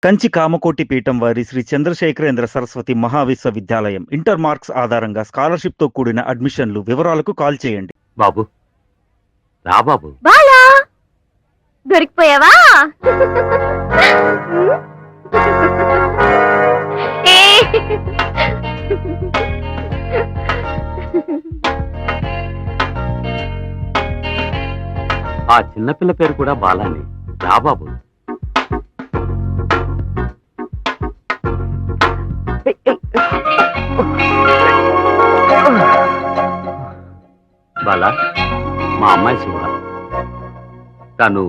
కంచి కామకోటి పీఠం వారి Shri Chandrasekharendra Saraswati మహావిశ్వవిద్యాలయం inter marks ఆధారంగా స్కాలర్షిప్ తో కూడిన అడ్మిషన్లు వివరాలకు కాల్ చేయండి. బాబు రా బాబు. బాలా దొరికిపోయావా? ఆ చిన్నపిల్ల పేరు కూడా బాలాని. రా బాబు. బాలా, మా అమ్మాయి శివ. తను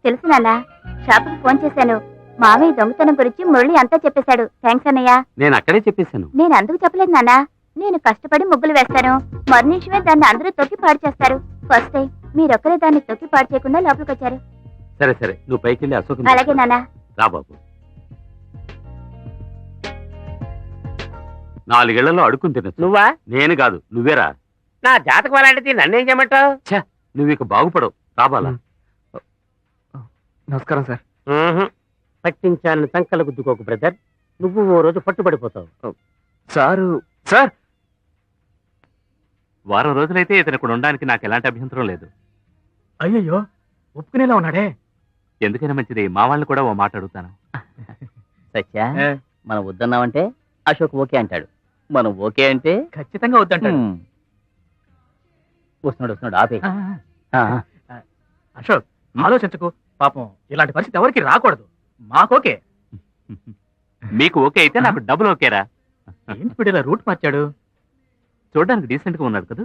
తెలుసు నాన్న, షాపుకి ఫోన్ చేశాను. మామయ్య దొంగతనం గురించి మురళి అంతా చెప్పేశాడు. థ్యాంక్స్ అన్నయ్య. నేను అక్కడే చెప్పేశాను. నేను అందుకు చెప్పలేదు నాన్న. నేను కష్టపడి ముగ్గులు వేస్తాను, మరునిమిషమే దాన్ని అందరూ తొక్కి పాడు చేస్తారు. ఫస్ట్ టైం మీరొక్కరే దాన్ని తొక్కి పాడు చేయకుండా లోపలికి వచ్చారు. సరే సరే, నువ్వు పైకి వెళ్ళి అశోక్. అలాగే నాన్న. రా బాబు. 4 ఏళ్లలో అడుక్కుని తినచ్చు. నువ్వా? నేను కాదు, నువ్వేరా. నా జాతకం అలాంటిది, నన్నేం చేయమంటావు? నువ్వు ఇక బాగుపడవు. రాబాలా. నమస్కారం సార్. పట్టించాలని సంకల గుద్దుకోకు బ్రదర్. నువ్వు ఓ రోజు పట్టుబడిపోతావు. సారు సార్, వారం రోజులైతే ఇతను ఇక్కడ ఉండడానికి నాకు ఎలాంటి అభ్యంతరం లేదు. అయ్యయ్యో ఒప్పుకునేలా ఉన్నాడే. ఎందుకైనా మంచిది, మా వాళ్ళని కూడా ఓ మాట అడుగుతాను. సత్య, మనం వద్దన్నామంటే అశోక్ ఓకే అంటాడు. మనం ఓకే అంటే ఖచ్చితంగా వద్దంటాడు. వస్తున్నాడు వస్తున్నాడు, ఆపే. అశోక్ ఆలోచించకు, పాపం ఇలాంటి పరిస్థితి ఎవరికి రాకూడదు. మాకోకే. మీకు ఓకే అయితే నాకు డబుల్ ఓకేరా. ఏంటి ఇప్పుడు ఇలా రూట్ మార్చాడు? చూడడానికి డీసెంట్ గా ఉన్నాడు కదా.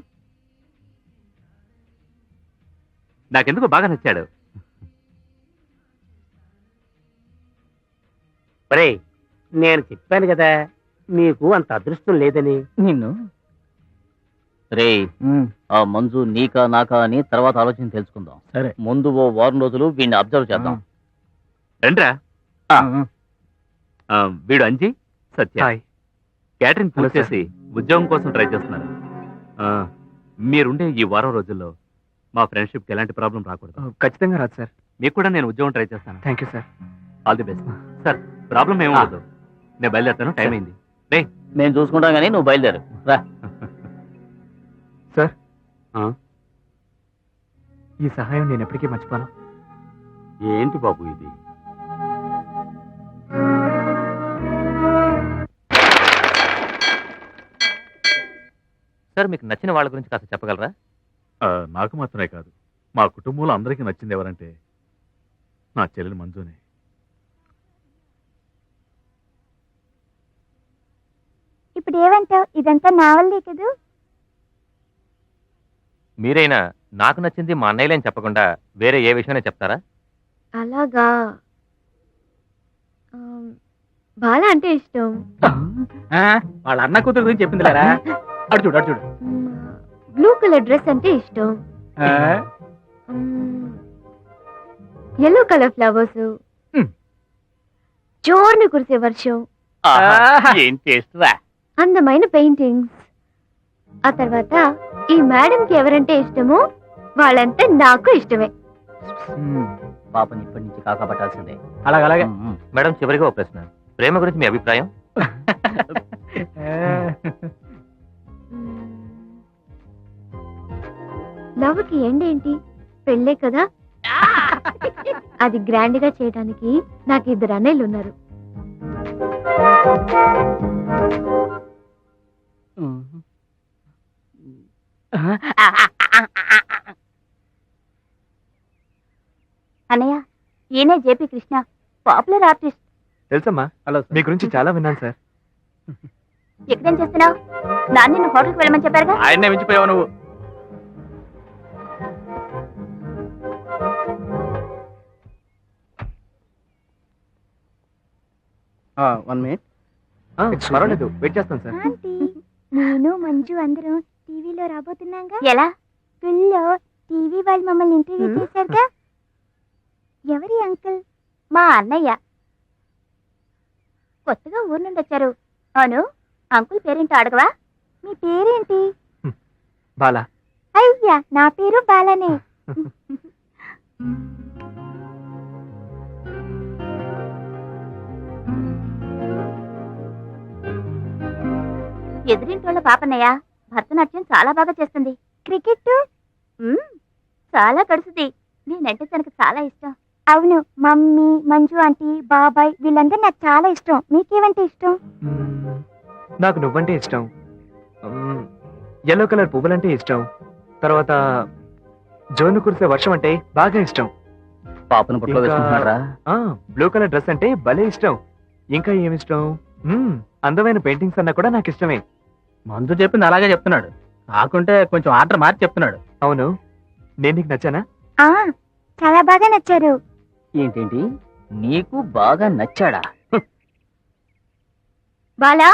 నాకెందుకు బాగా నచ్చాడు. ఒరే, నేను చెప్పాను కదా నీకు అంత అదృష్టం లేదని. నిన్ను రే, ఆ మంజు నీకా నాకా అని తర్వాత ఆలోచన తెలుసుకుందాం. సరే, ముందు ఓ వారం రోజులు వీడిని అబ్జర్వ్ చేద్దాం. రండ్రా. వీడు అంజీ, సత్య. క్యాటరింగ్ పూర్తి చేసి ఉద్యోగం కోసం ట్రై చేస్తున్నారు. మీరుండే ఈ వారం రోజుల్లో మా ఫ్రెండ్షిప్ కి ఎలాంటి ప్రాబ్లం రాకూడదు. ఖచ్చితంగా రాదు సార్. మీకు కూడా నేను ఉద్యోగం ట్రై చేస్తాను. Thank you sir. All the best sir. Problem ఏమీ ఉండదు. నేను బయలుదేరుతాను, టైం అయింది. రే, నేను చూసుకుంటాం కానీ నువ్వు బయలుదేరు రా. సార్, ఈ సహాయం నేను ఎప్పటికీ మర్చిపోను. ఏంటి బాబు ఇది? సార్, మీకు నచ్చిన వాళ్ళ గురించి కాస్త చెప్పగలరా? నాకు మాత్రమే కాదు, మా కుటుంబంలో అందరికీ నచ్చింది ఎవరంటే నా చెల్లెలు మంజునే. ఇప్పుడు ఏమంటావు? ఇదంతా నా వల్లే కదూ. మీరైనా నాకు నచ్చింది మా అన్నయ్యలేని చెప్పకుండా వేరే ఏ విషయమైనా చెప్తారా? అలాగా, బాలా అంటే ఇష్టం. వాళ్ళ అన్న కూతురు గురించి చెప్పింది లేరా? అడు చూడు అడు చూడు. బ్లూ కలర్ డ్రెస్ అంటే ఇష్టం. ఎల్లో కలర్ ఫ్లవర్స్, జోర్ని కురిసే వర్షం, ఏం చేస్తురా? అందమైన పెయింటింగ్స్. ఆ తర్వాత ఈ మేడంకి ఎవరంటే ఇష్టమో వాళ్ళంతా నాకు ఇష్టమే. పాపని ఇప్పటి నుంచి కాకపట్టాల్సిందే. అలాగే మేడం, చివరిగా ఒక ప్రశ్న. ప్రేమ గురించి మీ అభిప్రాయం? లవ్కి ఎండ్ ఏంటి? పెళ్ళే కదా. అది గ్రాండ్ గా చేయడానికి నాకు 2 అన్నయ్యలు ఉన్నారు. అన్నయ్య, ఈయనే జేపీ కృష్ణ, పాపులర్ ఆర్టిస్ట్. తెలుసమ్మా, మీ గురించి చాలా విన్నాను సార్. ఎక్కడేం చేస్తున్నావు? నాన్న నిన్ను హోటల్కి వెళ్ళమని చెప్పారుగా. ఆయన్నే మించిపోయావు నువ్వు. పర్వాలేదు, వెయిట్ చేస్తాను సార్. నేను మంజు అందరం టీవీలో రాబోతున్నాగా. ఎలా? స్కూల్లో టీవీ వాళ్ళు మమ్మల్ని ఇంటర్వ్యూ చేశారుగా. ఎవరి అంకుల్? మా అన్నయ్య. కొత్తగా ఊరు నుండి వచ్చారు. అవును, అంకుల్ పేరేంటో అడగవా? మీ పేరేంటి? బాలా. అయ్యా, నా పేరు బాలానే. ఎదురింటోళ్ళ పాపన్నయ్య భరతనాట్యం చాలా బాగా చేస్తుంది. క్రికెట్ చాలా గడుస్తుంది. నేనంటే తనకు చాలా ఇష్టం. అవును, మమ్మీ, మంజు ఆంటీ, బాబాయ్ వీళ్ళందరూ నాకు చాలా ఇష్టం. మీకేమంటే ఇష్టం? నాకు నువ్వంటే ఇష్టం. ఎల్లో కలర్ పువ్వులంటే ఇష్టం. తర్వాత జోను కురిసే వర్షం అంటే బాగా ఇష్టం. పాపను పుట్లో ఇంకా- వేసుకుంటున్నారా? బ్లూ కలర్ డ్రెస్ అంటే భలే ఇష్టం. ఇంకా ఏమిష్టం? అందమైన పెయింటింగ్స్ అన్నా కూడా నాకు ఇష్టమే. మందు చెప్పింది అలాగే చెప్తున్నాడు. కాకుంటే కొంచెం ఆర్డర్ మార్చి చెప్తున్నాడు. అవును, నేను నీకు నచ్చానా? ఆ చాలా బాగా నచ్చారు. ఏంటేంటి నీకు బాగా నచ్చాడా? బాలా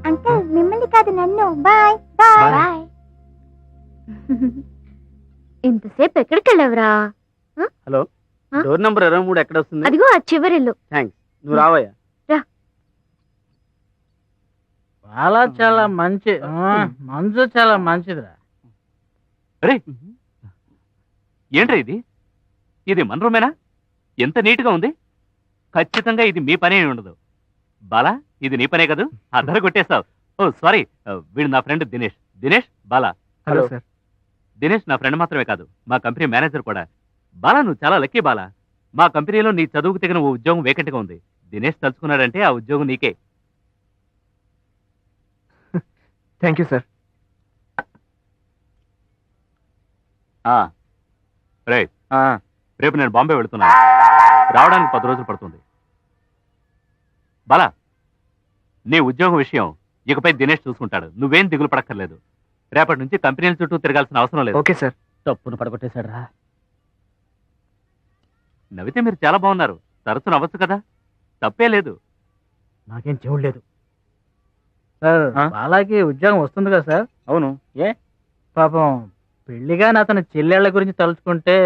అంకుల్, మిమ్మల్ని కాదు నన్ను. Bye bye Bye. బాయ్. ఇంతసేపు ఎక్కడికి వెళ్ళావురా? డోర్ నంబర్ 23 ఎక్కడ వస్తుంది? అదిగో ఆ చివరిల్లు. థ్యాంక్స్, నువ్వు రావయ్యా. చాలా చాలా మంచి మంజు చాలా మంచిదిరా. అరే ఏంట్రా ఇది? ఇది మన రూమేనా? ఎంత నీట్గా ఉంది. ఖచ్చితంగా ఇది మీ పనే ఉండదు. బాలా, ఇది నీ పనే కదూ? అద్దరు కొట్టేస్తావు. ఓ సారీ, వీడు నా friend Dinesh. Dinesh, Bala. Hello sir. Dinesh నా ఫ్రెండ్ మాత్రమే కాదు, మా కంపెనీ మేనేజర్ కూడా. బాలా, నువ్వు చాలా లక్కీ బాలా. మా కంపెనీలో నీ చదువుకు తగిన ఓ ఉద్యోగం వేకెంట్గా ఉంది. దినేష్ తలుచుకున్నాడంటే ఆ ఉద్యోగం నీకే. Thank you sir. రేపు నేను బాంబే వెళుతున్నాను. రావడానికి 10 రోజులు పడుతుంది. బాలా, నీ ఉద్యోగం విషయం ఇకపై దినేష్ చూసుకుంటాడు. నువ్వేం దిగులు పడక్కర్లేదు. రేపటి నుంచి కంపెనీల చుట్టూ తిరగాల్సిన అవసరం లేదు. Okay sir. తప్పును పడగొట్టేశాడు రా. నవ్వితే మీరు చాలా బాగున్నారు. తరచు నవ్వచ్చు కదా, తప్పే లేదు. నాకేం చెవుడు లేదు సార్. బాలాకి ఉద్యోగం వస్తుంది కదా సార్? అవును. ఏ పాపం పెళ్లిగాని అతని చెల్లెళ్ళ గురించి తలుచుకుంటే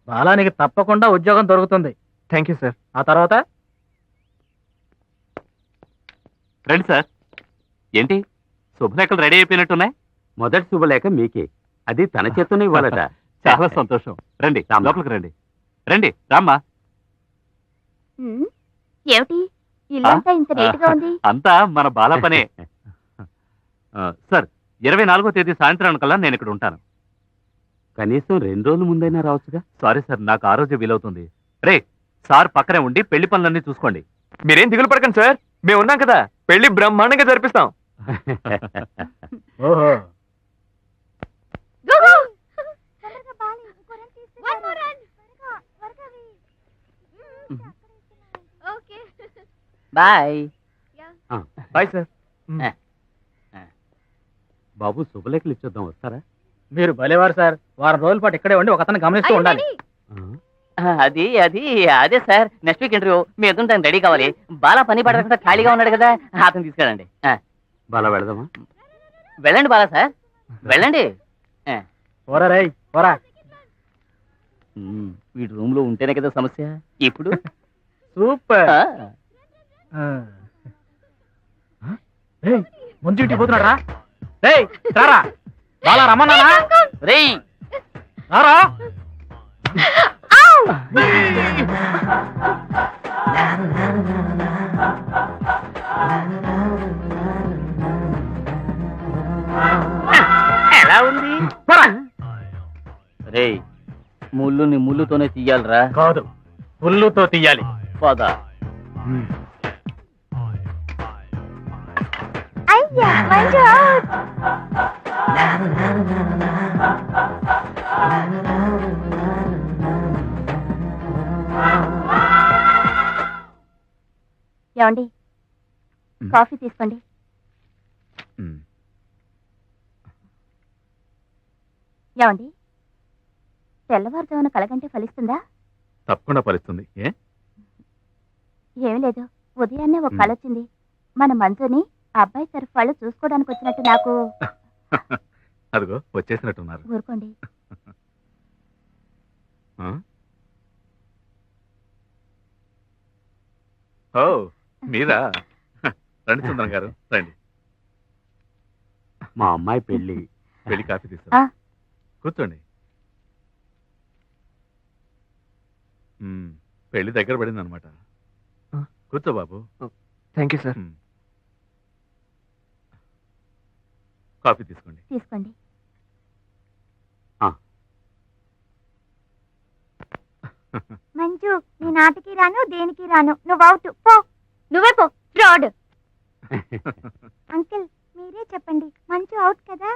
బాలానికి తప్పకుండా ఉద్యోగం దొరుకుతుంది. Thank you sir. ఆ తర్వాత రండి సార్. ఏంటి శుభలేఖలు రెడీ అయిపోయినట్టున్నాయి? మొదటి శుభలేఖ మీకే, అది తన చేతనే ఇవ్వాలట. చాలా సంతోషం. రండి, లోపలికి రండి. రండి, రామ్మా. ఏమిటి ఇల్లంతా ఇంత నీట్గా ఉంది? అంతా మన బాల పనే. సార్, 24వ తేదీ సాయంత్రానికల్లా నేను ఇక్కడ ఉంటాను. కనీసం 2 రోజుల ముందైనా రావచ్చుగా. సారీ సార్, నాకు ఆ రోజే వీలవుతుంది. రే, సార్ పక్కనే ఉండి పెళ్లి పనులన్నీ చూసుకోండి. మీరేం దిగులు పడకండి సార్, మేము ఉన్నాం కదా. పెళ్లి బ్రహ్మాండంగా జరిపిస్తాం. ఓహో తొందరగా బాలి, ఇంకో రన్ తీసుకురా. త్వరగా వెయ్యి. ఓకే. బాయ్. Bye sir. బాబు, శుభలేఖలు ఇచ్చొద్దాం, వస్తారా? మీరు భలేవారు సార్. వారం రోజుల పాటు ఇక్కడే ఉండి ఒక అతను గమనిస్తూ ఉండాలి. అది అది అదే సార్, నెక్స్ట్ వీక్ ఇంటర్వ్యూ మీ ఎదురు రెడీ కావాలి. బాలా పని పడకుండా ఖాళీగా ఉన్నాడు కదా, అతను తీసుకెళ్ళండి. బాలా, వెళదామా? వెళ్ళండి బాలా సార్, వెళ్ళండి. పోరా రై పోరా. వీడి రూమ్ లో ఉంటేనే కదా సమస్య. ఇప్పుడు సూపర్. ఆ, ముందు ఇంటికి పోతున్నాడు రా. రేయ్ రారా, బాలా రమ్మన్నానా? రేయ్ రారా. ఎలా ఉంది? రేయ్, ముళ్ళుని ముళ్ళుతోనే తీయాలిరా. కాదు, పుల్లుతో తీయాలి. పద. అయ్యా, మంజు అవుట్. ఏమండి, కాఫీ తీసుకోండి. ఏమండి, తెల్లవారుజామున కలగంటే ఫలిస్తుందా? తప్పకుండా ఫలిస్తుంది. ఏ ఏమీ లేదు, ఉదయాన్నే ఒక కళ వచ్చింది. మన మంజుని అబ్బాయి తరఫు వాళ్ళు చూసుకోవడానికి వచ్చినట్టు నాకు. అదిగో వచ్చేసినట్టున్నారు. ఊరుకోండి. ఆ? ఓ మీరా రండి సుందరం గారు రండి. మా అమ్మాయి పెళ్లి. వెళ్ళి కాఫీ ఆ. తీసుకో కూర్చోండి. పెళ్లి దగ్గర పడింది అనమాట. ఆ. కూర్చో బాబు. Thank you sir. కాఫీ తీసుకోండి. తీసుకోండి. మంజు, నీ నాటికి రాను దేనికి రాను, నువ్వు అవుట్ పో. నువ్వే పో ఫ్రాడ్. అంకుల్ మీరే చెప్పండి, మంజు అవుట్ కదా?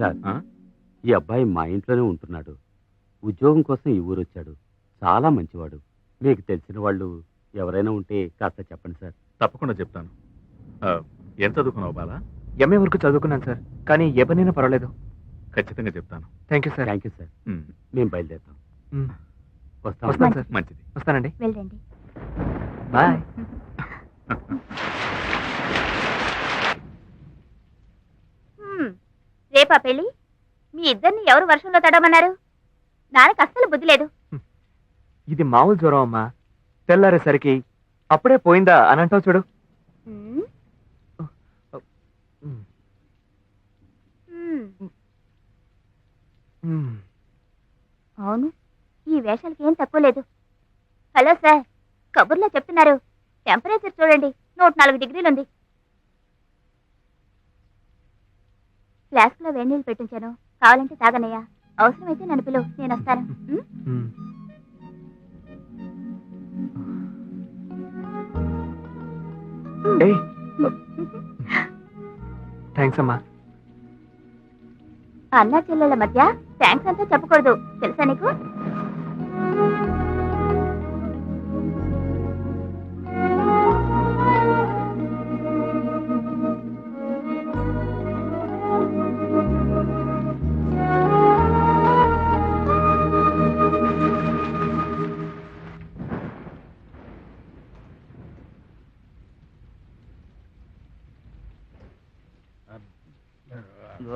సార్ ఆ? ఈ అబ్బాయి మా ఇంట్లోనే ఉంటున్నాడు. ఉద్యోగం కోసం ఈ ఊరు వచ్చాడు. చాలా మంచివాడు. మీకు తెలిసిన వాళ్ళు ఎవరైనా ఉంటే కాస్త చెప్పండి సార్. తప్పకుండా చెప్తాను. ఏం చదువుకున్నావు బాలా? ఎంఏ వరకు చదువుకున్నాను సార్, కానీ ఏ పనైనా పర్వాలేదు. ఖచ్చితంగా చెప్తాను. Thank you sir. Thank you sir. ఉమ్, మేము బయలుదేరుతాం. మ్, వస్తాం. వస్తాను సార్. మంచిది. వస్తానండి. వెళ్ళండి. బాయ్. రేపా పెళ్ళి? మీ ఇద్దరిని ఎవరు వర్షంలో తడమన్నారు? నాన్నకు అస్సలు బుద్ధి లేదు. ఇది మామూలు జ్వరం అమ్మా. తెల్లారేసరికి అప్పుడే పోయిందా అని అంటావు చూడు. మ్మ్. మ్, మ్మ్. మ్. అవును, ఈ వేషాలకి ఏం తక్కువ లేదు. హలో సార్, కబుర్లో చెప్తున్నారు. టెంపరేచర్ చూడండి, 104 డిగ్రీలు ఉంది. ఫ్లాస్క్లో వేడి నీళ్ళు పెట్టించాను, కావాలంటే తాగనయ్యా. అవసరమైతే నన్ను పిలువు, నేను వస్తాను. మ్? మ్. ఏయ్, థ్యాంక్స్ అమ్మా. అన్న చెల్లెళ్ళ మధ్య థ్యాంక్స్ అంతా చెప్పకూడదు, తెలుసా నీకు?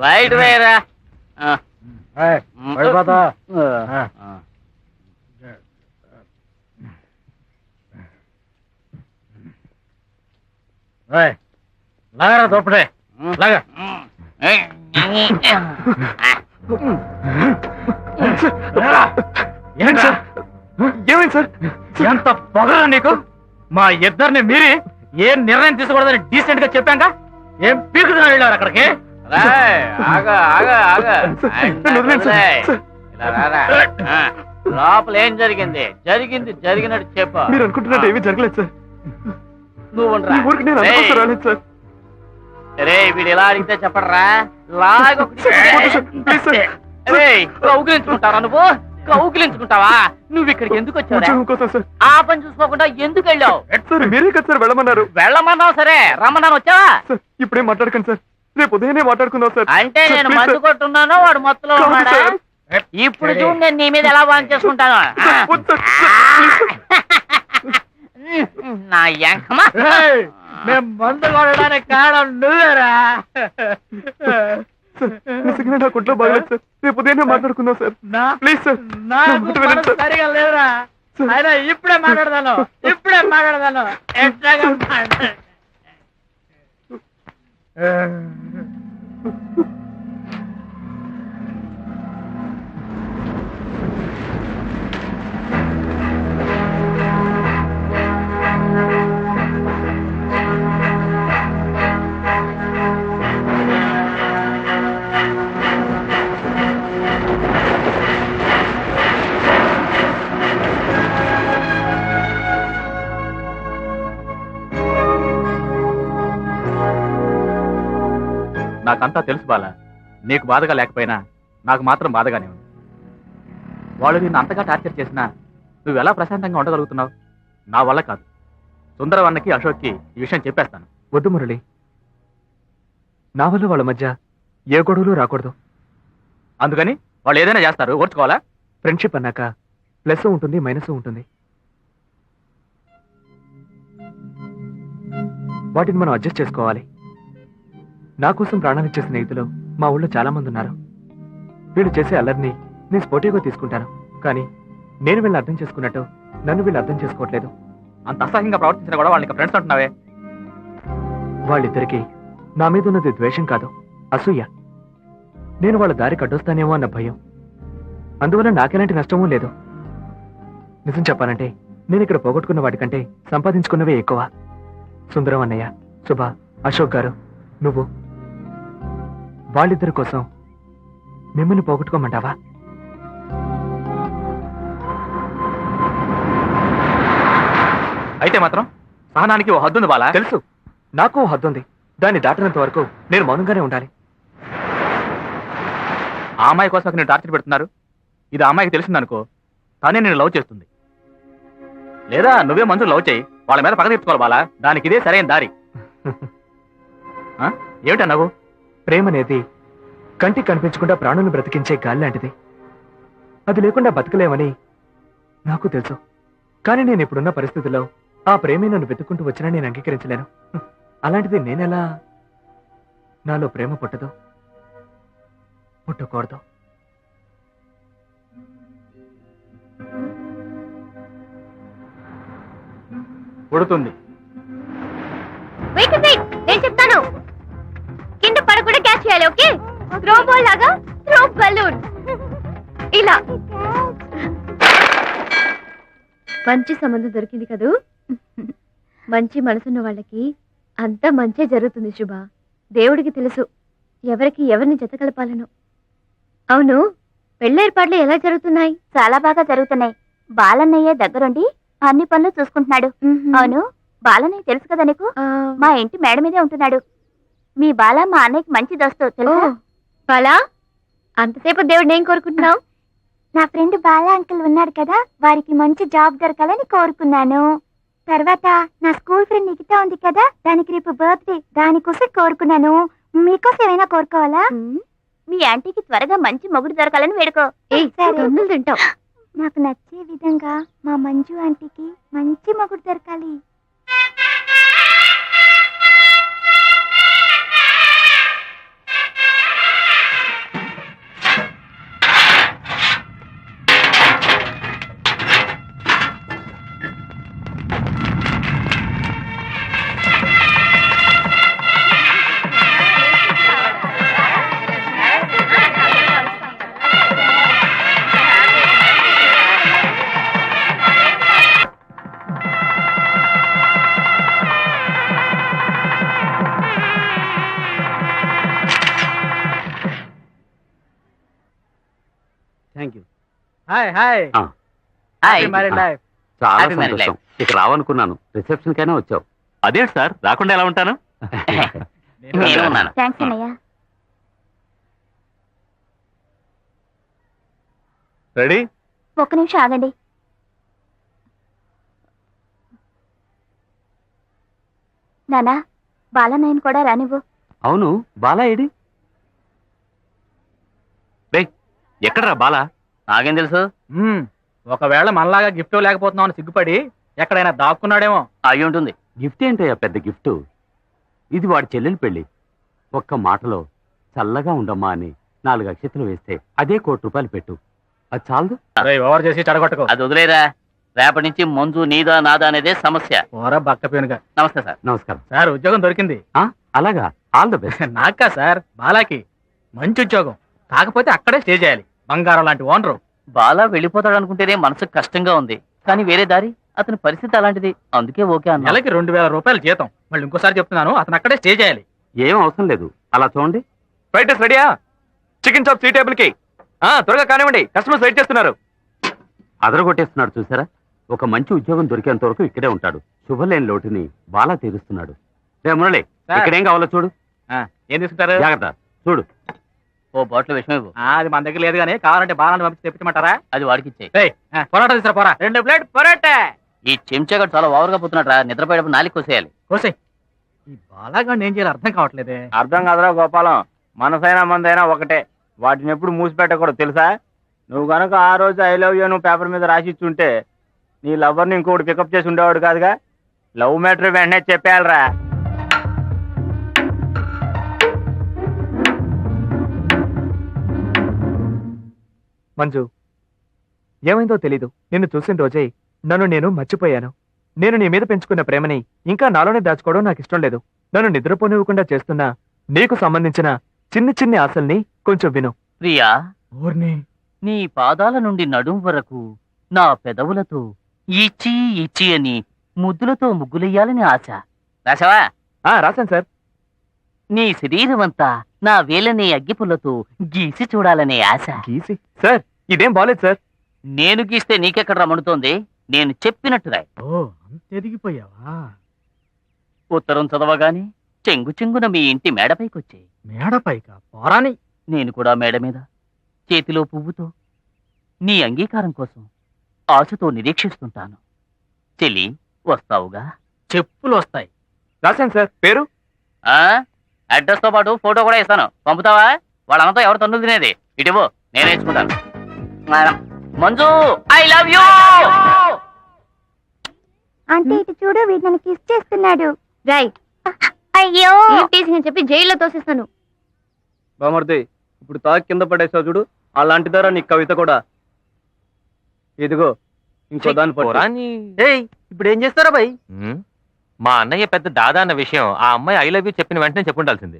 రైట్ వేరా. పడిపోతా. లాగరా దోపడే, లాగా. ఏంటి సార్? ఏమైంది సార్? ఎంత పొగరా నీకు? మా ఇద్దరిని మీరి ఏం నిర్ణయం తీసుకోకూడదని డీసెంట్ గా చెప్పాక ఏం పీకుతున్నా వెళ్ళారు అక్కడికి? లోపల ఏం జరిగింది? జరిగింది జరిగినట్టు చెప్పు. మీరు అనుకుంటున్నట్టు ఏమీ జరగలేదు సార్. నువ్వు ఈ ఊరికి నేను అందుకోసం రాలేదు సార్. రే వీడు ఇలా అడిగితే చెప్పడరా, లాగ కౌగిలించుకుంటావా? నువ్వు కౌగిలించుకుంటావా? నువ్వు ఇక్కడికి ఎందుకు వచ్చావు? ఉద్యోగం కోసం సార్. ఆ పని చూసుకోకుండా ఎందుకు వెళ్ళావు? సార్ మీరే కదా సార్ వెళ్ళమన్నారు. వెళ్ళమన్నావు, సరే రమ్మన్నాను, వచ్చావా? సార్ ఇప్పుడేం మాట్లాడకండి సార్, రేపు ఉదయనే మాట్లాడుకుందాం సార్. అంటే సార్, నేను ప్లీజ్ మందు సార్. కొట్టున్నాను, వాడు మొత్తంలో కాదు ఉన్నాడా? సార్. ఇప్పుడు చూడు నేను నీ మీద ఎలా వాన్ చేసుకుంటాను. సార్, వద్దు సార్, నా యాంకమా మేము మందు కొనడానికి కారణం నువ్వేరా? నిజంగానే నా కుట్లో బాగలేదు సార్, రేపు ఉదయనే మాట్లాడుకుందాం సార్. ప్లీజ్ సార్, నా నాకు మాట వినండి మనసు సార్. సరిగా లేదురా. సార్. అయినా ఇప్పుడే మాట్లాడదాను, ఇప్పుడే మాట్లాడదాను. ఎట్లాగా మాట్లాడ- నాకంతా తెలుసు బాల. నీకు బాధగా లేకపోయినా నాకు మాత్రం బాధగానే ఉంది. వాళ్ళు నిన్ను అంతగా టార్చర్ చేసినా నువ్వు ఎలా ప్రశాంతంగా ఉండగలుగుతున్నావు? నా వల్ల కాదు. సుందరవన్నకి అశోక్కి ఈ విషయం చెప్పేస్తాను. వద్దు మురళి, నా వల్ల వాళ్ళ మధ్య ఏ గొడవలు రాకూడదు. అందుకని వాళ్ళు ఏదైనా చేస్తారు, ఓర్చుకోవాలా? ఫ్రెండ్షిప్ అన్నాక ప్లస్ ఉంటుంది, మైనస్ ఉంటుంది. వాటిని మనం అడ్జస్ట్ చేసుకోవాలి. నా కోసం ప్రాణాలిచ్చే స్నేహితులు మా ఊళ్ళో చాలా మంది ఉన్నారు. వీళ్ళు చేసే అల్లరిని నేను స్పోర్టివ్గా తీసుకుంటాను, కానీ నేను వీళ్ళని అర్థం చేసుకున్నట్టు నన్ను వీళ్ళు అర్థం చేసుకోవట్లేదు. అంత అసహ్యంగా ప్రవర్తించిన కూడా వాళ్ళకి ఫ్రెండ్స్ అంటున్నావే. వాళ్ళిద్దరికీ నా మీద ఉన్నది ద్వేషం కాదు, అసూయ. నేను వాళ్ళ దారి కట్టొస్తానేమో అన్న భయం. అందువల్ల నాకెలాంటి నష్టమూ లేదు. నిజం చెప్పాలంటే నేను ఇక్కడ పోగొట్టుకున్న వాటికంటే సంపాదించుకున్నవే ఎక్కువ. సుందరం అన్నయ్య, శుభ, అశోక్ గారు, నువ్వు, వాళ్ళిద్దరి కోసం మిమ్మల్ని పోగొట్టుకోమంటావా? అయితే మాత్రం సహనానికి ఓ హద్దుంది బాలా. తెలుసు, నాకు ఓ హద్దుంది. దాన్ని దాటినంత వరకు నేను మౌనంగానే ఉండాలి. ఆ అమ్మాయి కోసం నేను టార్చర్ పెడుతున్నారు. ఇది ఆ అమ్మాయికి తెలిసిందనుకో, తానే నేను లవ్ చేస్తుంది. లేదా నువ్వే మంజు లవ్ చేయి, వాళ్ళ మీద పగ తీర్చుకోవాలి బాలా. దానికి ఇదే సరైన దారి. ఏమిటా నవ్వు? ప్రేమ అనేది కంటికి కనిపించకుండా ప్రాణులను బ్రతికించే గాలి లాంటిది. అది లేకుండా బతకలేమని నాకు తెలుసు. కానీ నేను ఇప్పుడున్న పరిస్థితుల్లో ఆ ప్రేమే నన్ను వెతుక్కుంటూ వచ్చినా నేను అంగీకరించలేను. అలాంటిది నేనెలా నాలో ప్రేమ పుట్టదు, పుట్టకూడదు. పుడుతుంది. వెయిట్ వెయిట్, నేను చెప్తాను. కింద పడకుండా క్యాచ్ చేయాలి, ఓకే? త్రో బాల్ లాగా త్రో బలూన్. ఇలా మంచి సంబంధం దొరికింది కదూ. మంచి మనసున్న వాళ్ళకి అంతా మంచే జరుగుతుంది శుభ. దేవుడికి తెలుసు ఎవరికి ఎవరిని జతకలపాలను. అవును, పెళ్లి ఏర్పాట్లు ఎలా జరుగుతున్నాయి? చాలా బాగా జరుగుతున్నాయి. బాలన్నయ్య దగ్గరుండి అన్ని పనులు చూసుకుంటున్నాడు. అవును, బాలన్నయ్య తెలుసు కదా నీకు? మా ఇంటి మేడ మీదే ఉంటున్నాడు. మీ బాల మా అన్నయ్యకి మంచి దోస్తు తెలుసు. బాలా, అంతసేపు దేవుడిని ఏం కోరుకుంటున్నావు? నా ఫ్రెండ్ బాలా అంకుల్ ఉన్నాడు కదా, వారికి మంచి జాబ్ దొరకాలని కోరుకున్నాను. తర్వాత నా స్కూల్ ఫ్రెండ్ నిఖిత ఉంది కదా, దానికి రేపు బర్త్డే, దానికోసం కోరుకున్నాను. మీకోసం ఏమైనా కోరుకోవాలా? మీ ఆంటీకి త్వరగా మంచి మొగుడు దొరకాలని వేడుకో. తింటావు. నాకు నచ్చే విధంగా మా మంజు ఆంటీకి మంచి మొగుడు దొరకాలి. Thank you. Hi hi. Hi. Married life. చాలా Happy married సంతోషం. ఇక రావనుకున్నాను, రిసెప్షన్ కైనా వచ్చావు. అదేంటి సార్, రాకుండా ఎలా ఉంటాను? నేను ఉన్నాను. థ్యాంక్స్ అన్నయ్య. రెడీ? ఒక్క నిమిషం ఆగండి. నానా, బాలన్నయ్యను కూడా రానివ్వు. అవును, బాలా ఏడి? ఎక్కడరా బాలా? నాకేం తెలుసు? ఒకవేళ మనలాగా గిఫ్ట్ లేకపోతున్నావు అని సిగ్గుపడి ఎక్కడైనా దాక్కున్నాడేమో. అయి ఉంటుంది. గిఫ్ట్ ఏంటయ్యా పెద్ద గిఫ్ట్? ఇది వాడి చెల్లెలి పెళ్లి. ఒక్క మాటలో చల్లగా ఉండమ్మా అని 4 అక్షతలు వేస్తే అదే ₹1,00,00,000 పెట్టు. అది చాలదు? ఓవర్ చేసి చెడగొట్టకు. అది వదిలేరా. రేపటి నుంచి మంజు నీదా నాదా అనేదే సమస్య. ఓరా బక్క పేనుగా. నమస్తే సార్. నమస్కారం. సార్, ఉద్యోగం దొరికింది. అలాగా, ఆల్ ద బెస్ట్. నాకా సార్, బాలాకి మంచి ఉద్యోగం. కాకపోతే అక్కడే స్టే చేయాలి. బంగారం లాంటి ఓనరు. బాలా వెళ్ళిపోతాడు అనుకుంటేనే మనసుకు కష్టంగా ఉంది. కానీ వేరే దారి, అతని పరిస్థితి అలాంటిది. అందుకే ఓకే అన్న. నెలకి ₹2,000 జీతం. మళ్ళీ ఇంకోసారి చెప్తున్నాను, అతను అక్కడే స్టే చేయాలి. ఏం అవసరం లేదు, అలా చూడండి. రైటర్స్ రెడీయా? చికెన్ చాప్ 3 టేబుల్ కి. త్వరగా కానివ్వండి, కస్టమర్స్ వెయిట్ చేస్తున్నారు. అదరగొట్టేస్తున్నాడు చూసారా? ఒక మంచి ఉద్యోగం దొరికేంత వరకు ఇక్కడే ఉంటాడు. శుభలేని లోటుని బాలా తీరుస్తున్నాడు. రే మురళి, సార్. ఇక్కడేం కావాలో చూడు. ఏం తీసుకుంటారు? జాగ్రత్త చూడు. ఓ బాటిల్ విషయం ఇవ్వు. అది మన దగ్గర లేదు కానీ కావాలంటే బాలాన్ని పంపించి తెప్పించమంటారా? అది వాడికి ఇచ్చే. పొరాటా తీసుకురా, పోరా. 2 ప్లేట్ పొరాటా. ఈ చెంచాగాడు చాలా ఓవర్గా పోతున్నాడు. నిద్రపోయేటప్పుడు నాలుగు కోసేయాలి. కోసేయ్. ఈ బాలాగాడిని ఏం చేయాలి అర్థం కావట్లేదే. అర్థం కాదురా గోపాలం, మనసైనా మందైనా ఒకటే. వాటిని ఎప్పుడు మూసిపెట్టకూడదు తెలుసా? నువ్వు కనుక ఆ రోజు ఐ లవ్ యూ నువ్వు పేపర్ మీద రాసిచ్చుంటే నీ లవర్ని ఇంకోటి పికప్ చేసి ఉండేవాడు కాదుగా. లవ్ మ్యాటర్ వెంటనే చెప్పేయాలరా. మంజు, ఏమైందో తెలీదు. నిన్ను చూసిన రోజే నన్ను నేను మర్చిపోయాను. నేను నీ మీద పెంచుకున్న ప్రేమని ఇంకా నాలోనే దాచుకోవడం నాకు ఇష్టం లేదు. నన్ను నిద్రపోనివ్వకుండా చేస్తున్న నీకు సంబంధించిన చిన్ని చిన్ని ఆశల్ని కొంచెం విను. ప్రియా, ఊర్ని నీ పాదాల నుండి నడుం వరకు నా పెదవులతో ఇచ్చి ఇచ్చి అని ముద్దులతో ముగ్గులెయ్యాలని ఆశ. రాసావా? రాశాను సార్. నీ శరీరమంతా నా వేళ్ళని అగ్గిపుల్లతో గీసి చూడాలనే ఆశ. గీసి సార్, ఇదేం బాలేదు సార్. నేను గీస్తే నీకెక్కడ రమణుతోంది? నేను చెప్పినట్టు రాయ్. ఓ అంత ఎదిగిపోయావా? ఉత్తరం చదవగానే చెంగు చెంగున మీ ఇంటి మేడపైకొచ్చే. మేడపైకా పోరాని? నేను కూడా మేడ మీద చేతిలో పువ్వుతో నీ అంగీకారం కోసం ఆశతో నిరీక్షిస్తుంటాను. చెల్లి, వస్తావుగా? చెప్పులు వస్తాయి. రాశాను సార్. పేరు అడ్రస్ తో పాటు ఫోటో కూడా ఇస్తాను, పంపుతావా? వాళ్ళంతా ఎవరు తన్నులు తినేది? ఇటువో, నేను నేర్చుకుంటాను. Manju, I love you. అంటే ఇటు చూడు, వీడు నన్ను కిస్ చేస్తున్నాడు. రైట్. అయ్యో టీచింగ్ చెప్పి జైల్లో తోసేస్తాను. బామర్ది, ఇప్పుడు తాకి కింద పడేసావు చూడు, అలాంటి ధర నీ కవిత కూడా. ఇదిగో ఇంకో దాని పట్టు. ఇప్పుడు ఏం చేస్తారా భయ్? మా అన్నయ్య పెద్ద దాదా అన్న విషయం ఆ అమ్మాయి ఐ లవ్ యూ చెప్పిన వెంటనే చెప్పుండాల్సింది.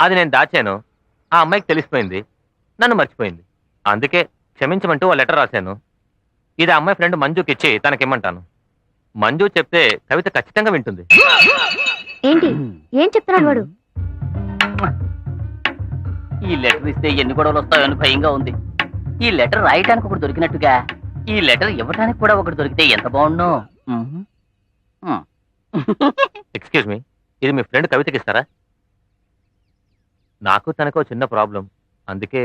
అది నేను దాచాను. ఆ అమ్మాయికి తెలిసిపోయింది, నన్ను మర్చిపోయింది. అందుకే క్షమించమంటూ ఓ లెటర్ రాశాను. ఇది ఆ అమ్మాయి ఫ్రెండ్ మంజుకి ఇచ్చి తనకిమ్మంటాను. మంజు చెప్తే కవిత ఖచ్చితంగా వింటుంది. ఏంటి ఏం చెప్తున్నాడు వాడు? ఈ లెటర్ ఇస్తే ఎన్ని గొడవలు వస్తాయని భయంగా ఉంది. ఈ లెటర్ రాయటానికి ఒకటి దొరికినట్టుగా ఈ లెటర్ ఇవ్వటానికి కూడా ఒకటి దొరికితే ఎంత బాగుండు. ఎక్స్క్యూజ్ మీ, ఇది మీ ఫ్రెండ్ కవితకి ఇస్తారా? నాకు తనకో చిన్న ప్రాబ్లం, అందుకే.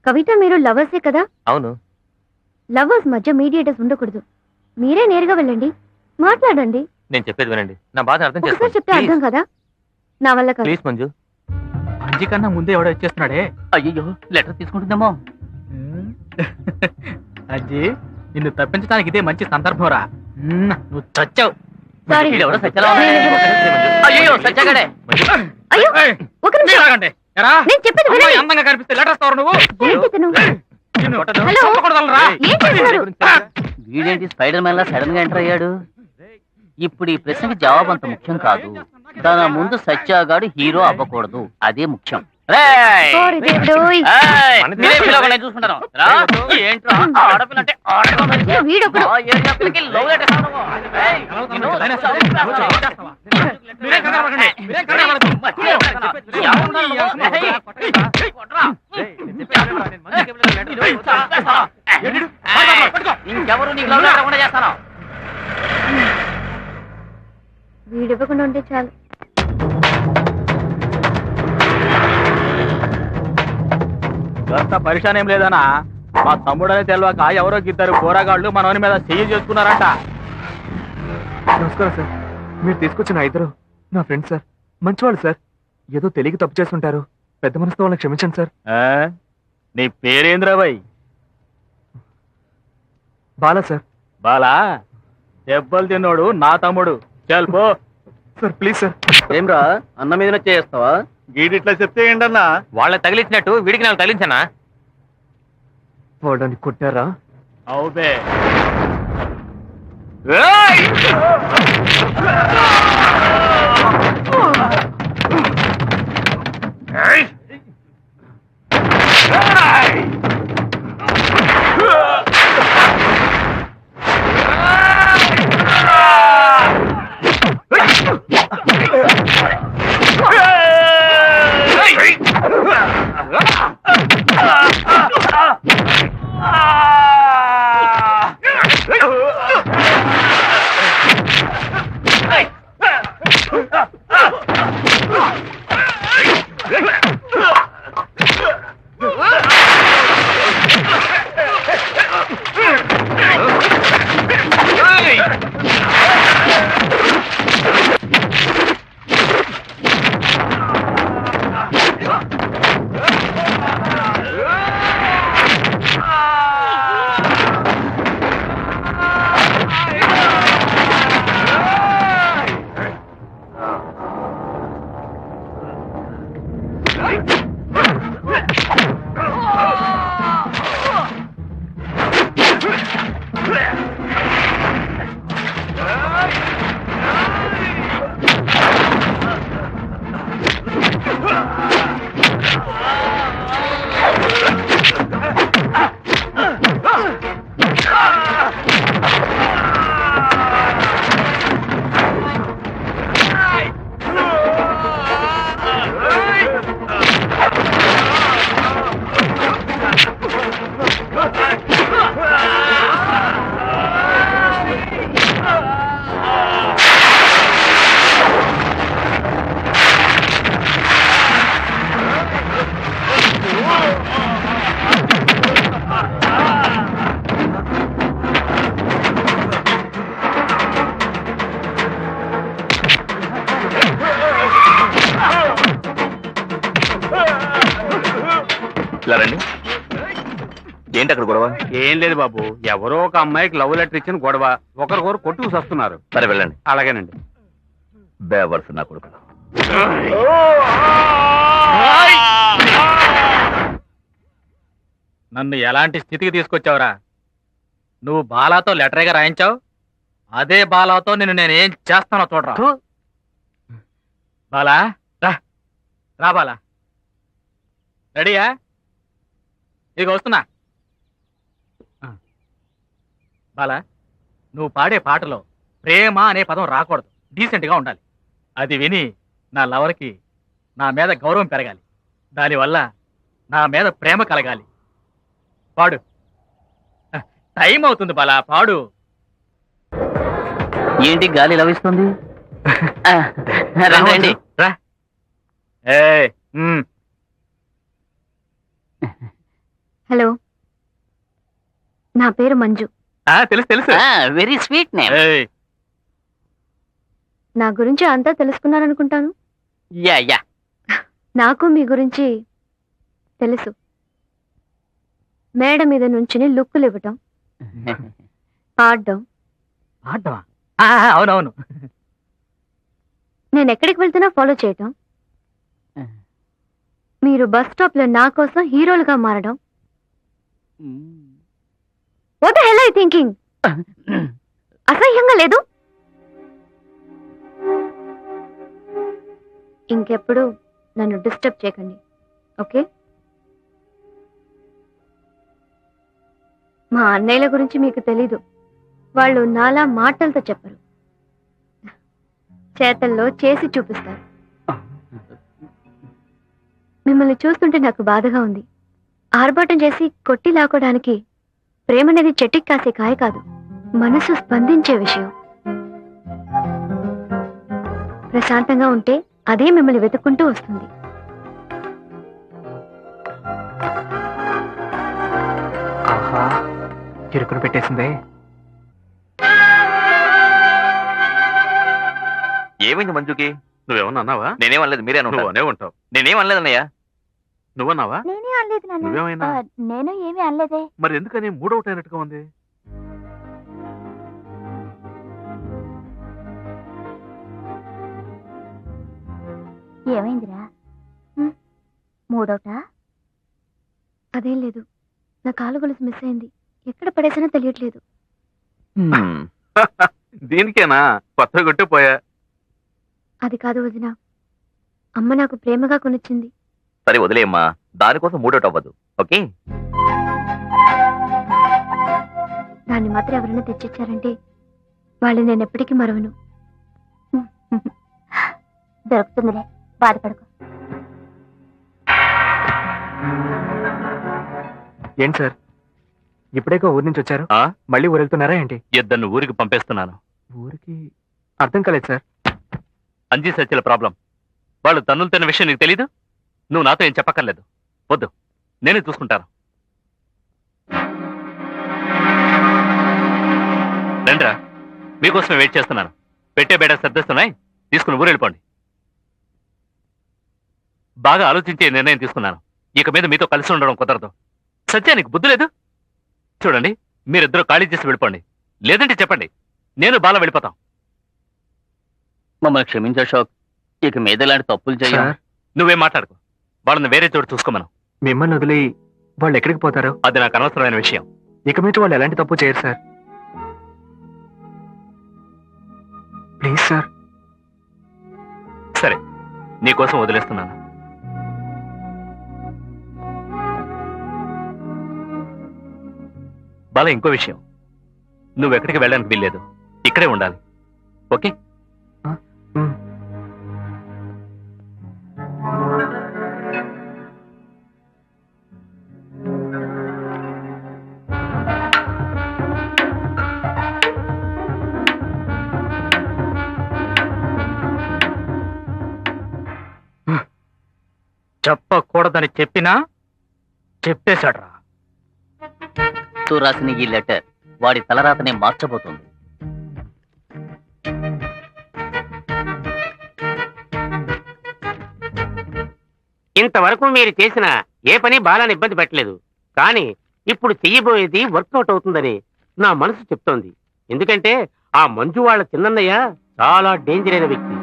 కవిత మీరు లవర్సే కదా? అవును. లవర్స్ మధ్య మీడియేటర్స్ ఉండకూడదు. మీరే నేరుగా వెళ్ళండి, మాట్లాడండి. నేను చెప్పేది వినండి, నా బాధ అర్థం ఒకసారి చెప్తే అర్థం చేసుకోండి. కదా? నా వల్ల కాదు. ప్లీజ్ మంజు. మంచి కన్నా ముందే ఎవడో ఇచ్చేస్తున్నాడే. అయ్యో, లెటర్ తీసుకుంటుందేమో. అజ్జి, నిన్ను తప్పించడానికి ఇదే మంచి సందర్భం రా. నువ్వు చచ్చావు. సారీ. వీడెవడో సత్యలా ఉన్నాడే. అయ్యో, సత్యగాడే. అయ్యో, ఒక నిమిషం. మీరాగండి. ఎరా? నేను చెప్పేది అమ్మాయి వినండి. అందంగా కనిపిస్తే లెటర్ ఇస్తావు నువ్వు? ఏంటి ఇతను? నిన్ను హలో? చంపకూడదురా? ఏం చేస్తున్నారు? వీడేంటి స్పైడర్ మ్యాన్ లా సడన్ గా ఎంటర్ అయ్యాడు? ఇప్పుడు ఈ ప్రశ్నకి జవాబు అంత ముఖ్యం కాదు. తన ముందు సత్యాగాడు హీరో అవ్వకూడదు, అదే ముఖ్యం. ఓరి దేవుడు. చూసుకుంటాను. ఆడపిల్ల అంటే ఏ వీడొకడు. మీరేం కంగారు పడకండి. మీరేం కంగారు పడకండి. ఇంకెవరు నీకు లవ్ లేకుండా చేస్తాను. వీడివ్వకుండా ఉంటే చాలు. ఇదంతా పరిశాన్ ఏం లేదనా, మా తమ్ముడని తెలియక ఎవరో ఇద్దరు పోరాగాళ్ళు మనవని మీద చెయ్యి చేసుకున్నారంట. నమస్కారం సార్. మీరు తీసుకొచ్చిన ఇద్దరు నా ఫ్రెండ్ సార్. మంచివాళ్ళు సార్. ఏదో తెలియక తప్పు చేస్తుంటారు. పెద్ద మనసుతో వాళ్ళని క్షమించండి సార్. నీ పేరేంద్రబాయ్? బాలా సార్. బాలా దెబ్బలు తిన్నోడు నా తమ్ముడు. చల్ పో. Sir please sir. ఏమ్రా, అన్న మీద చేస్తావా? గీడిట్లా చెప్తే ఏంటన్నా? వాళ్ళకి తగిలించినట్టు వీడికి నాకు తగిలించానా? వాళ్ళని కొట్టారా? అవుబే. ఇలా రండి. ఏంటి అక్కడ గొడవ? ఏం లేదు బాబు, ఎవరో ఒక అమ్మాయికి లవ్ లెటర్ ఇచ్చిన గొడవ, ఒకరికొకరు కొట్టుకు వస్తున్నారు. సరే వెళ్ళండి. అలాగేనండి. బేవర్స్ నా కొడుకులు. నన్ను ఎలాంటి స్థితికి తీసుకొచ్చావురా? నువ్వు బాలాతో లెటరేగా రాయించావు, అదే బాలాతో నిన్ను నేను ఏం చేస్తానో చూడరా. బాలా రా, రా బాలా. రెడీయా? ఇక వస్తున్నా. బాలా, నువ్వు పాడే పాటలో ప్రేమ అనే పదం రాకూడదు, డీసెంట్గా ఉండాలి. అది విని నా లవర్కి నా మీద గౌరవం పెరగాలి, దానివల్ల నా మీద ప్రేమ కలగాలి. పాడు. టైం అవుతుంది బాలా, పాడు. ఏంటి గాలి లభిస్తుంది? రండి. రా. హలో, నా పేరు మంజు. తెలుసు తెలుసు. Very sweet name. ఏయ్, నా గురించి అంతా తెలుసుకున్నారనుకుంటాను. Yeah yeah. నాకు మీ గురించి తెలుసు. మేడ మీద నుంచుని లుక్కులు ఇవ్వటం, పాడడం. పాడ్డమా? అవునవును. నేను ఎక్కడికి వెళ్తున్నా ఫాలో చేయటం, మీరు బస్ స్టాప్ లో నా కోసం హీరోలుగా మారడం. What the hell I thinking? అసహ్యంగా లేదు? ఇంకెప్పుడు నన్ను డిస్టర్బ్ చేయకండి, ఓకే? మా అన్నయ్యల గురించి మీకు తెలీదు. వాళ్ళు నాలా మాటలతో చెప్పరు, చేతల్లో చేసి చూపిస్తారు. మిమ్మల్ని చూస్తుంటే నాకు బాధగా ఉంది. ఆర్భాటం చేసి కొట్టి లాక్కోడానికి ప్రేమనేది చెట్టుకి కాసే కాయ కాదు, మనసు స్పందించే విషయం. ప్రశాంతంగా ఉంటే అదే మిమ్మల్ని వెతుక్కుంటూ వస్తుంది. ఆహా, చిరుకును పెట్టేసిందే. ఏమైంది మంజుకి? నువ్వేమన్నా అన్నావా? నేనేమనలేదు, మీరే నువ్వు అనే ఉంటావు. నేనేమనలేదన్నయ్యా. నువ్వన్నావా? నేనే అనలేదు నాన్న. నువ్వేమైనా? నేను ఏమీ అనలేదే. మరి ఎందుకని మూడవుట్ అయినట్టుగా ఉంది? ఏమైందిరా? మూడోట? అదేం లేదు, నా కాలు గొలుసు మిస్ అయింది. ఎక్కడ పడేసానో తెలియట్లేదు. దీనికేనా కొత్తగా కొట్టిపోయా? అది కాదు వదిన, అమ్మ నాకు ప్రేమగా కొనిచ్చింది. సరే వదిలేమ్మా, దానికోసం మూడోట్ అవ్వదు, ఓకే? దాన్ని మాత్రం ఎవరైనా తెచ్చిచ్చారంటే వాళ్ళు నేను ఎప్పటికీ మరవను. దొరుకుతుందిలే, బాధపడకు. ఏంటి సార్, ఇప్పుడేగా ఊరి నుంచి వచ్చారు, మళ్ళీ ఊరు వెళ్తున్నారా ఏంటి? ఇద్దరిని ఊరికి పంపేస్తున్నాను. ఊరికి? అర్థం కాలేదు సార్. అంజీ సత్యల ప్రాబ్లం. వాళ్ళు తన్నులు తిన్న విషయం నీకు తెలీదు? నువ్వు నాతో ఏం చెప్పక్కర్లేదు, వద్దు, నేనే చూసుకుంటాను. రండిరా, మీకోసమే వెయిట్ చేస్తున్నాను. పెట్టే బేడ సర్దిస్తున్నాయి, తీసుకుని ఊరు వెళ్ళిపోండి. బాగా ఆలోచించే నిర్ణయం తీసుకున్నాను. ఇక మీద మీతో కలిసి ఉండడం కుదరదు. సత్యానికి బుద్ధి లేదు. చూడండి, మీరిద్దరూ ఖాళీ చేసి వెళ్ళిపోండి, లేదంటే చెప్పండి, నేను బాల వెళ్ళిపోతాం. మమ్మల్ని క్షమించు అశోక్, ఇక మీద ఇలాంటి తప్పులు చేయ. సార్, నువ్వేం మాట్లాడుకో, వాళ్ళని వేరే చోటు చూసుకోమను. మిమ్మల్ని వదిలి వాళ్ళు ఎక్కడికి పోతారు? అది నాకు అనవసరమైన విషయం. ఇక మీద వాళ్ళు ఎలాంటి తప్పు చేయరు సార్. Please sir. సరే, నీకోసం వదిలేస్తున్నాను. బాల, ఇంకో విషయం, నువ్వెక్కడికి వెళ్ళడానికి వీల్లేదు, ఇక్కడే ఉండాలి, ఓకే? చెప్పకూడదని చెప్పినా చెప్పేశాడ్రా. తూ రాసిన ఈ లెటర్ వాడి తలరాతనే మార్చబోతుంది. ఇంతవరకు మీరు చేసిన ఏ పని బాలాని ఇబ్బంది పెట్టలేదు. కానీ ఇప్పుడు చెయ్యబోయేది వర్కౌట్ అవుతుందని నా మనసు చెప్తోంది. ఎందుకంటే ఆ మంజు వాళ్ళ చిన్నయ్య చాలా డేంజర్ అయిన వ్యక్తి.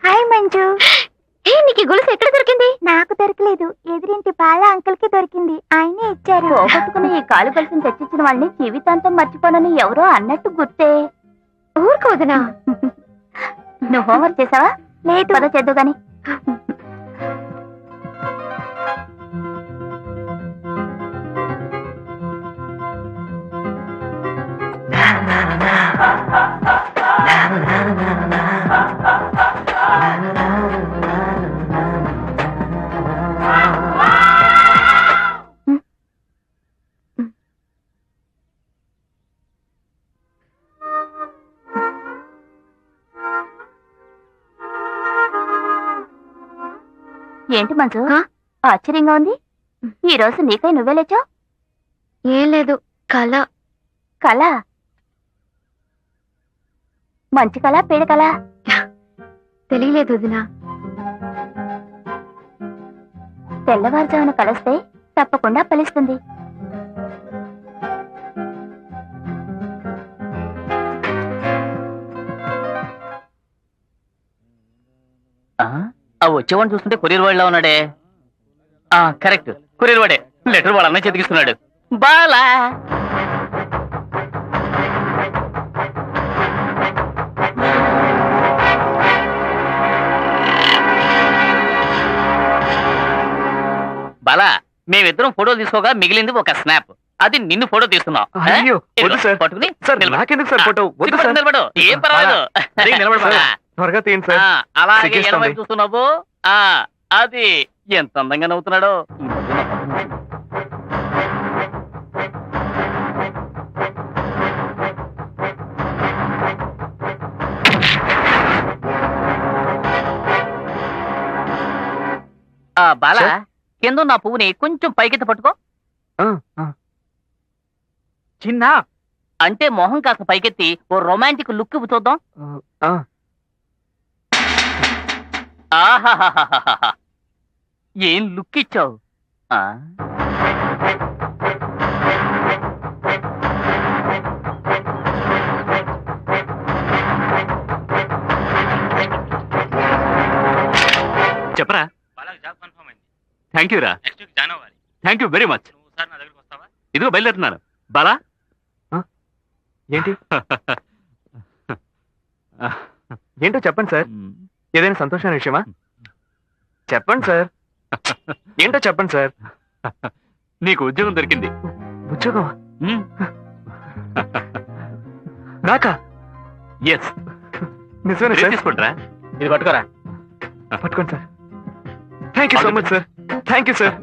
హాయ్ మంజు. నీకు గొలుసు ఎక్కడ దొరికింది? నాకు దొరకలేదు, ఎదురింటి బాల అంకుల్ కి దొరికింది, ఆయనే ఇచ్చారు. పోగొట్టుకున్న ఈ కాలు గొలుసుని తెచ్చిచ్చిన వాళ్ళని జీవితాంతం మర్చిపోనని ఎవరో అన్నట్టు గుర్తే. ఊరుకోదనా? నువ్వు హోంవర్క్ చేసావా? లేదు. పద చేద్దు గాని. ఏంటి మంజు ఆశ్చర్యంగా ఉంది? ఈ రోజు నీకై నువ్వే లేచావు? ఏం లేదు, కళ. కళ? మంచి కళ, పేడ కళ? తెలియలేదు వదినా. తెల్లవారుజామున కలిస్తే తప్పకుండా ఫలిస్తుంది. వచ్చేవాడిని చూస్తుంటే కొరియర్ వాడిలా ఉన్నాడే. కరెక్ట్, కొరియర్ వాడే. లెటర్ వాళ్ళ అన్నయ్య చేతికిస్తున్నాడు. బాలా బాలా, మేమిద్దరం ఫోటోలు తీసుకోగా మిగిలింది ఒక స్నాప్. అది నిన్ను ఫోటో తీస్తున్నావు. అయ్యో, వద్దు సార్. పట్టుకుని సార్, నాకెందుకు సార్ ఫోటో? వద్దు సార్. నిలబడు, ఏం పర్వాలేదు. సార్, త్వరగా తీయండి సార్. అలాగే సిగ్గేస్తుంది. ఎనవైపు చూస్తున్నావు. అది ఎంత అందంగా నవ్వుతున్నాడో. బాలా, సార్? కింద నా పువ్వుని కొంచెం పైకెత్తి పట్టుకో. చిన్న అంటే మొహం కాస్త పైకెత్తి ఓ రొమాంటిక్ లుక్ చూద్దాం. ఆహాహాహాహా, ఏం లుక్ ఇచ్చావు. చెప్పరా? జాబ్ కన్ఫర్మ్ అయింది. థ్యాంక్ యూ రా. నెక్స్ట్ వీక్ జాయిన్ అవ్వాలి. Thank you very much. నువ్వు సార్ నా దగ్గరికి వస్తావా? ఇదిగో బయలుదేరుతున్నాను. బాలా, ఏంటి? ఏంటో చెప్పండి సార్. ఏదైనా సంతోషమైన విషయమా? చెప్పండి సార్. ఏంటో చెప్పండి సార్. నీకు ఉద్యోగం దొరికింది. ఉద్యోగమా? మ్మ్. నాకా? ఎస్. నిజమేనా సార్? తీసుకుంటారా? ఇది పట్టుకోరా. పట్టుకోండి sir. Thank you so much sir. Thank you sir.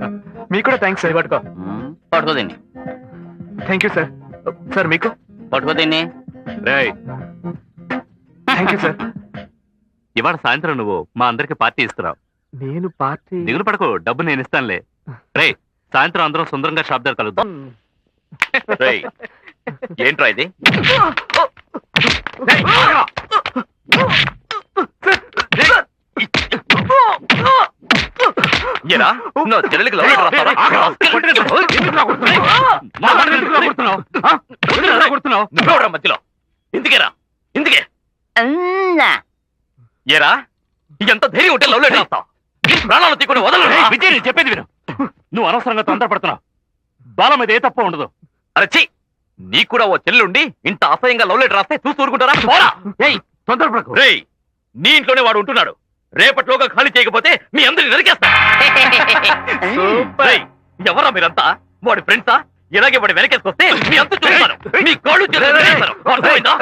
మీకు కూడా థ్యాంక్స్ సార్. పట్టుకో. పట్టుకోదండి. Thank you sir. సార్ మీకు? పట్టుకోదండి. రైట్. Thank you sir. ఇవాళ సాయంత్రం నువ్వు మా అందరికి పార్టీ ఇస్తున్నావు. నేను పార్టీ? దిగులు పడకు, డబ్బు నేను ఇస్తానులే. రే, సాయంత్రం అందరం సుందరంగా షాప్ దగ్గర కలుద్దాం. ఏంట్రా ఇది? ఏరా, నా చెల్లెలికి లవ్ లెటర్ రాస్తావా? నువ్వెవరా మధ్యలో? ఇందుకేరా, ఇందుకే. ఏరా, ఎంత ధైర్యం ఉంటే లవ్ లెటర్ రాస్తావు? ప్రాణాలు తీకొని వదలు. విజయ్, నేను చెప్పేది విను. నువ్వు అనవసరంగా తొందరపడుతున్నావు. బాల మీద ఏ తప్ప ఉండదు. అరచి, నీకు కూడా ఓ చెల్లుండి ఇంత అసహ్యంగా లవ్ లెటర్ రాస్తే చూస్తూ ఊరుకుంటారా? పోరా. తొందరపడకు. రేయ్, నీ ఇంట్లోనే వాడు ఉంటున్నాడు. రేపట్లోగా ఖాళీ చేయకపోతే మీ అందరిని నరికేస్తా. రేయ్, ఎవరా మీరంతా? వాడి ఫ్రెండ్సా? ఇలాగే వాడి వెనకేసుకొస్తే మీ అంత చూస్తాను. మీ కాళ్ళు చేతులు నరికేస్తాను. అర్థమైందా?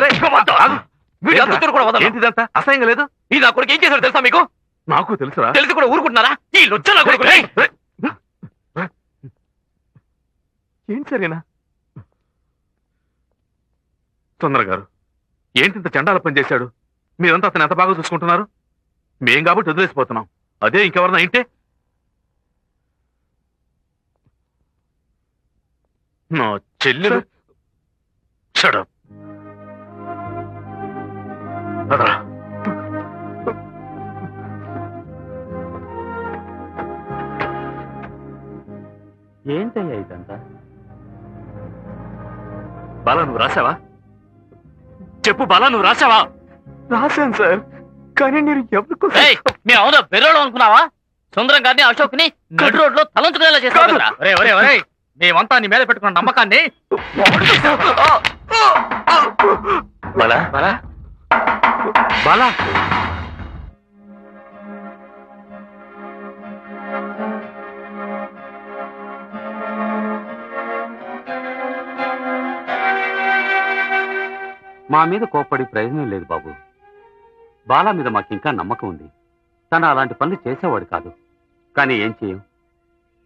వీడి అంత చూడు కూడా వదలను. ఏంటిదంతా అసహ్యంగా లేదు? ఈ నా కొడుకు ఏం చేశాడు తెలుసా మీకు? నాకు తెలుసురా. తెలిసి కూడా ఊరుకుంటున్నారా? ఈ లొచ్చ నా కొడుకు. రేయ్, ఏంటి సరేనా? తొందర గారు, ఏంటి ఇంత చండాల పని చేశాడు? మీరంతా అతను ఎంత బాగా చూసుకుంటున్నారు. మేం కాబట్టి వదిలేసిపోతున్నాం. అదే ఇంకెవరన్నా ఇంటే నా చెల్లెలు. Shut up. పదరా. ఏంటయ్యా ఇదంతా? బాలా నువ్వు రాసావా? చెప్పు బాలా, నువ్వు రాసావా? రాశాను సార్, కానీ నేను ఎవరికో మేము అవునా బెర్రోడు అనుకున్నావా? సుందరం గారిని అశోక్ ని నడు రోడ్ లో తలంచుకునేలా చేస్తావు. మేమంతా నీ మీద పెట్టుకున్న నమ్మకాన్ని బాలా బాలా బాలా మా మీద కోప్పడి ప్రయోజనం లేదు బాబు. బాలా మీద మాకింకా నమ్మకం ఉంది. తను అలాంటి పనులు చేసేవాడు కాదు. కానీ ఏం చేయం,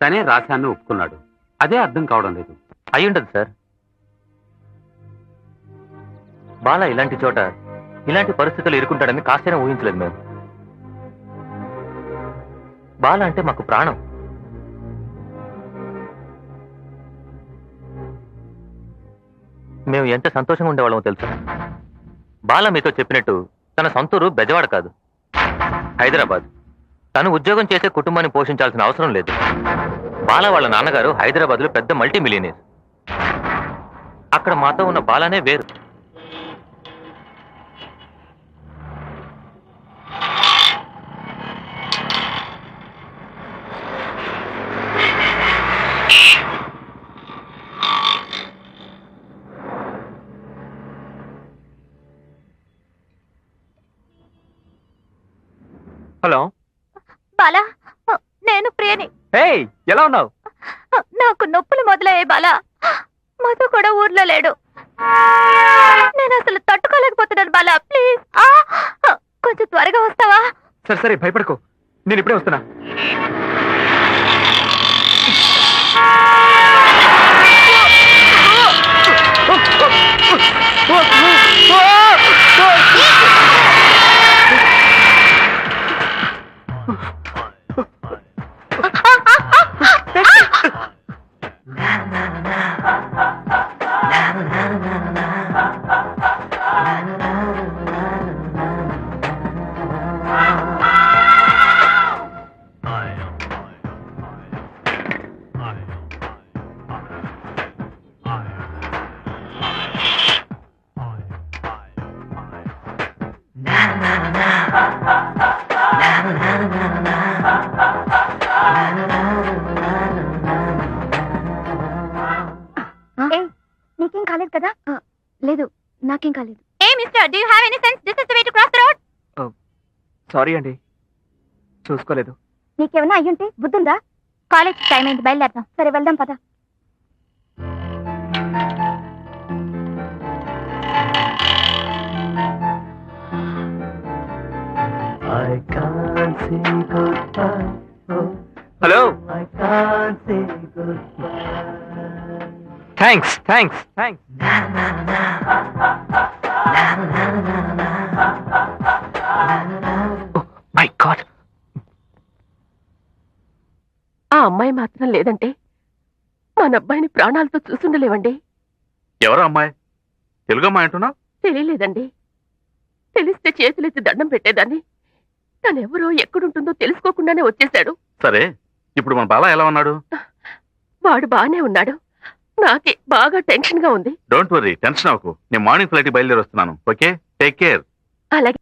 తనే రాశాన్ని ఒప్పుకున్నాడు. అదే అర్థం కావడం లేదు. అయ్యుండదు సార్. బాలా ఇలాంటి చోట ఇలాంటి పరిస్థితులు ఎదుర్కొంటాడని కాస్తైనా ఊహించలేదు మేము. బాలా అంటే మాకు ప్రాణం. మేము ఎంత సంతోషంగా ఉండేవాళ్ళమో తెలుసా? బాలా మీతో చెప్పినట్టు తన సొంతూరు బెజవాడ కాదు, హైదరాబాద్. తను ఉద్యోగం చేసే కుటుంబాన్ని పోషించాల్సిన అవసరం లేదు. బాలా వాళ్ళ నాన్నగారు హైదరాబాద్లో పెద్ద మల్టీ మిలియనీర్. అక్కడ మాతో ఉన్న బాలానే వేరు. హలో బాలా, నేను ప్రియని. హే, ఎలా ఉన్నావు? నాకు నొప్పులు మొదలయ్యాయి బాలా. మధు కూడా ఊర్లో లేడు. నేను అసలు తట్టుకోలేకపోతున్నాను బాలా. ప్లీజ్ కొంచెం త్వరగా వస్తావా? సరే సరే, భయపడకు, నేను ఇప్పుడే వస్తున్నా. నీకేం కాలేదు కదా? లేదు, నాకేం కాలేదు. Hey mister, do you have any sense? This is the way to cross the road. Sorry అండి, చూసుకోలేదు. నీకేమైనా అయ్యుంటే బుద్ధుందా? కాలేజ్ టైం అయింది, బయలుదేరదాం. సరే వెళ్దాం పద. Hello, thanks thanks thanks. My God, ఆ అమ్మాయి మాత్రం లేదంటే మన అబ్బాయిని ప్రాణాలతో చూసుండలేవండి. ఎవరు అమ్మాయి? తెలుగు అమ్మాయి అంటున్నా? తెలియలేదండి. తెలిస్తే చేతులెత్తి దండం పెట్టేదాన్ని. తనెవరో ఎక్కడుంటుందో తెలుసుకోకుండానే వచ్చేశాడు. సరే, ఇప్పుడు మన బాలా ఎలా ఉన్నాడు? వాడు బానే ఉన్నాడు. నాకే బాగా టెన్షన్ గా ఉంది. డోంట్ వరీ, టెన్షన్ అవ్వకు. నేను మార్నింగ్ ఫ్లైట్ బయలుదేరి వస్తున్నాను. Okay, take care. అలాగే.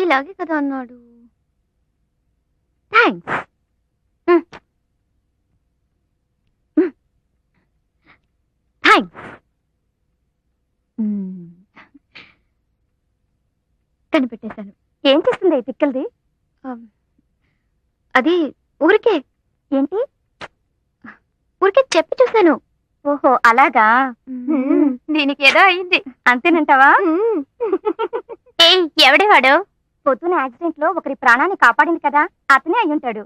ఇలాగే కదా అన్నాడు. థ్యాంక్స్. థ్యాంక్స్. కనిపెట్టేశాను. ఏం చేస్తుంది ఈ తిక్కల్ది? అది ఊరికే. ఏంటి? ఊరికే చెప్పి చూశాను. ఓహో అలాగా. దీనికి ఏదో అయింది అంతేనంటావా? ఎవడేవాడు? పొద్దున యాక్సిడెంట్ లో ఒకరి ప్రాణాన్ని కాపాడింది కదా, అతనే అయ్యుంటాడు.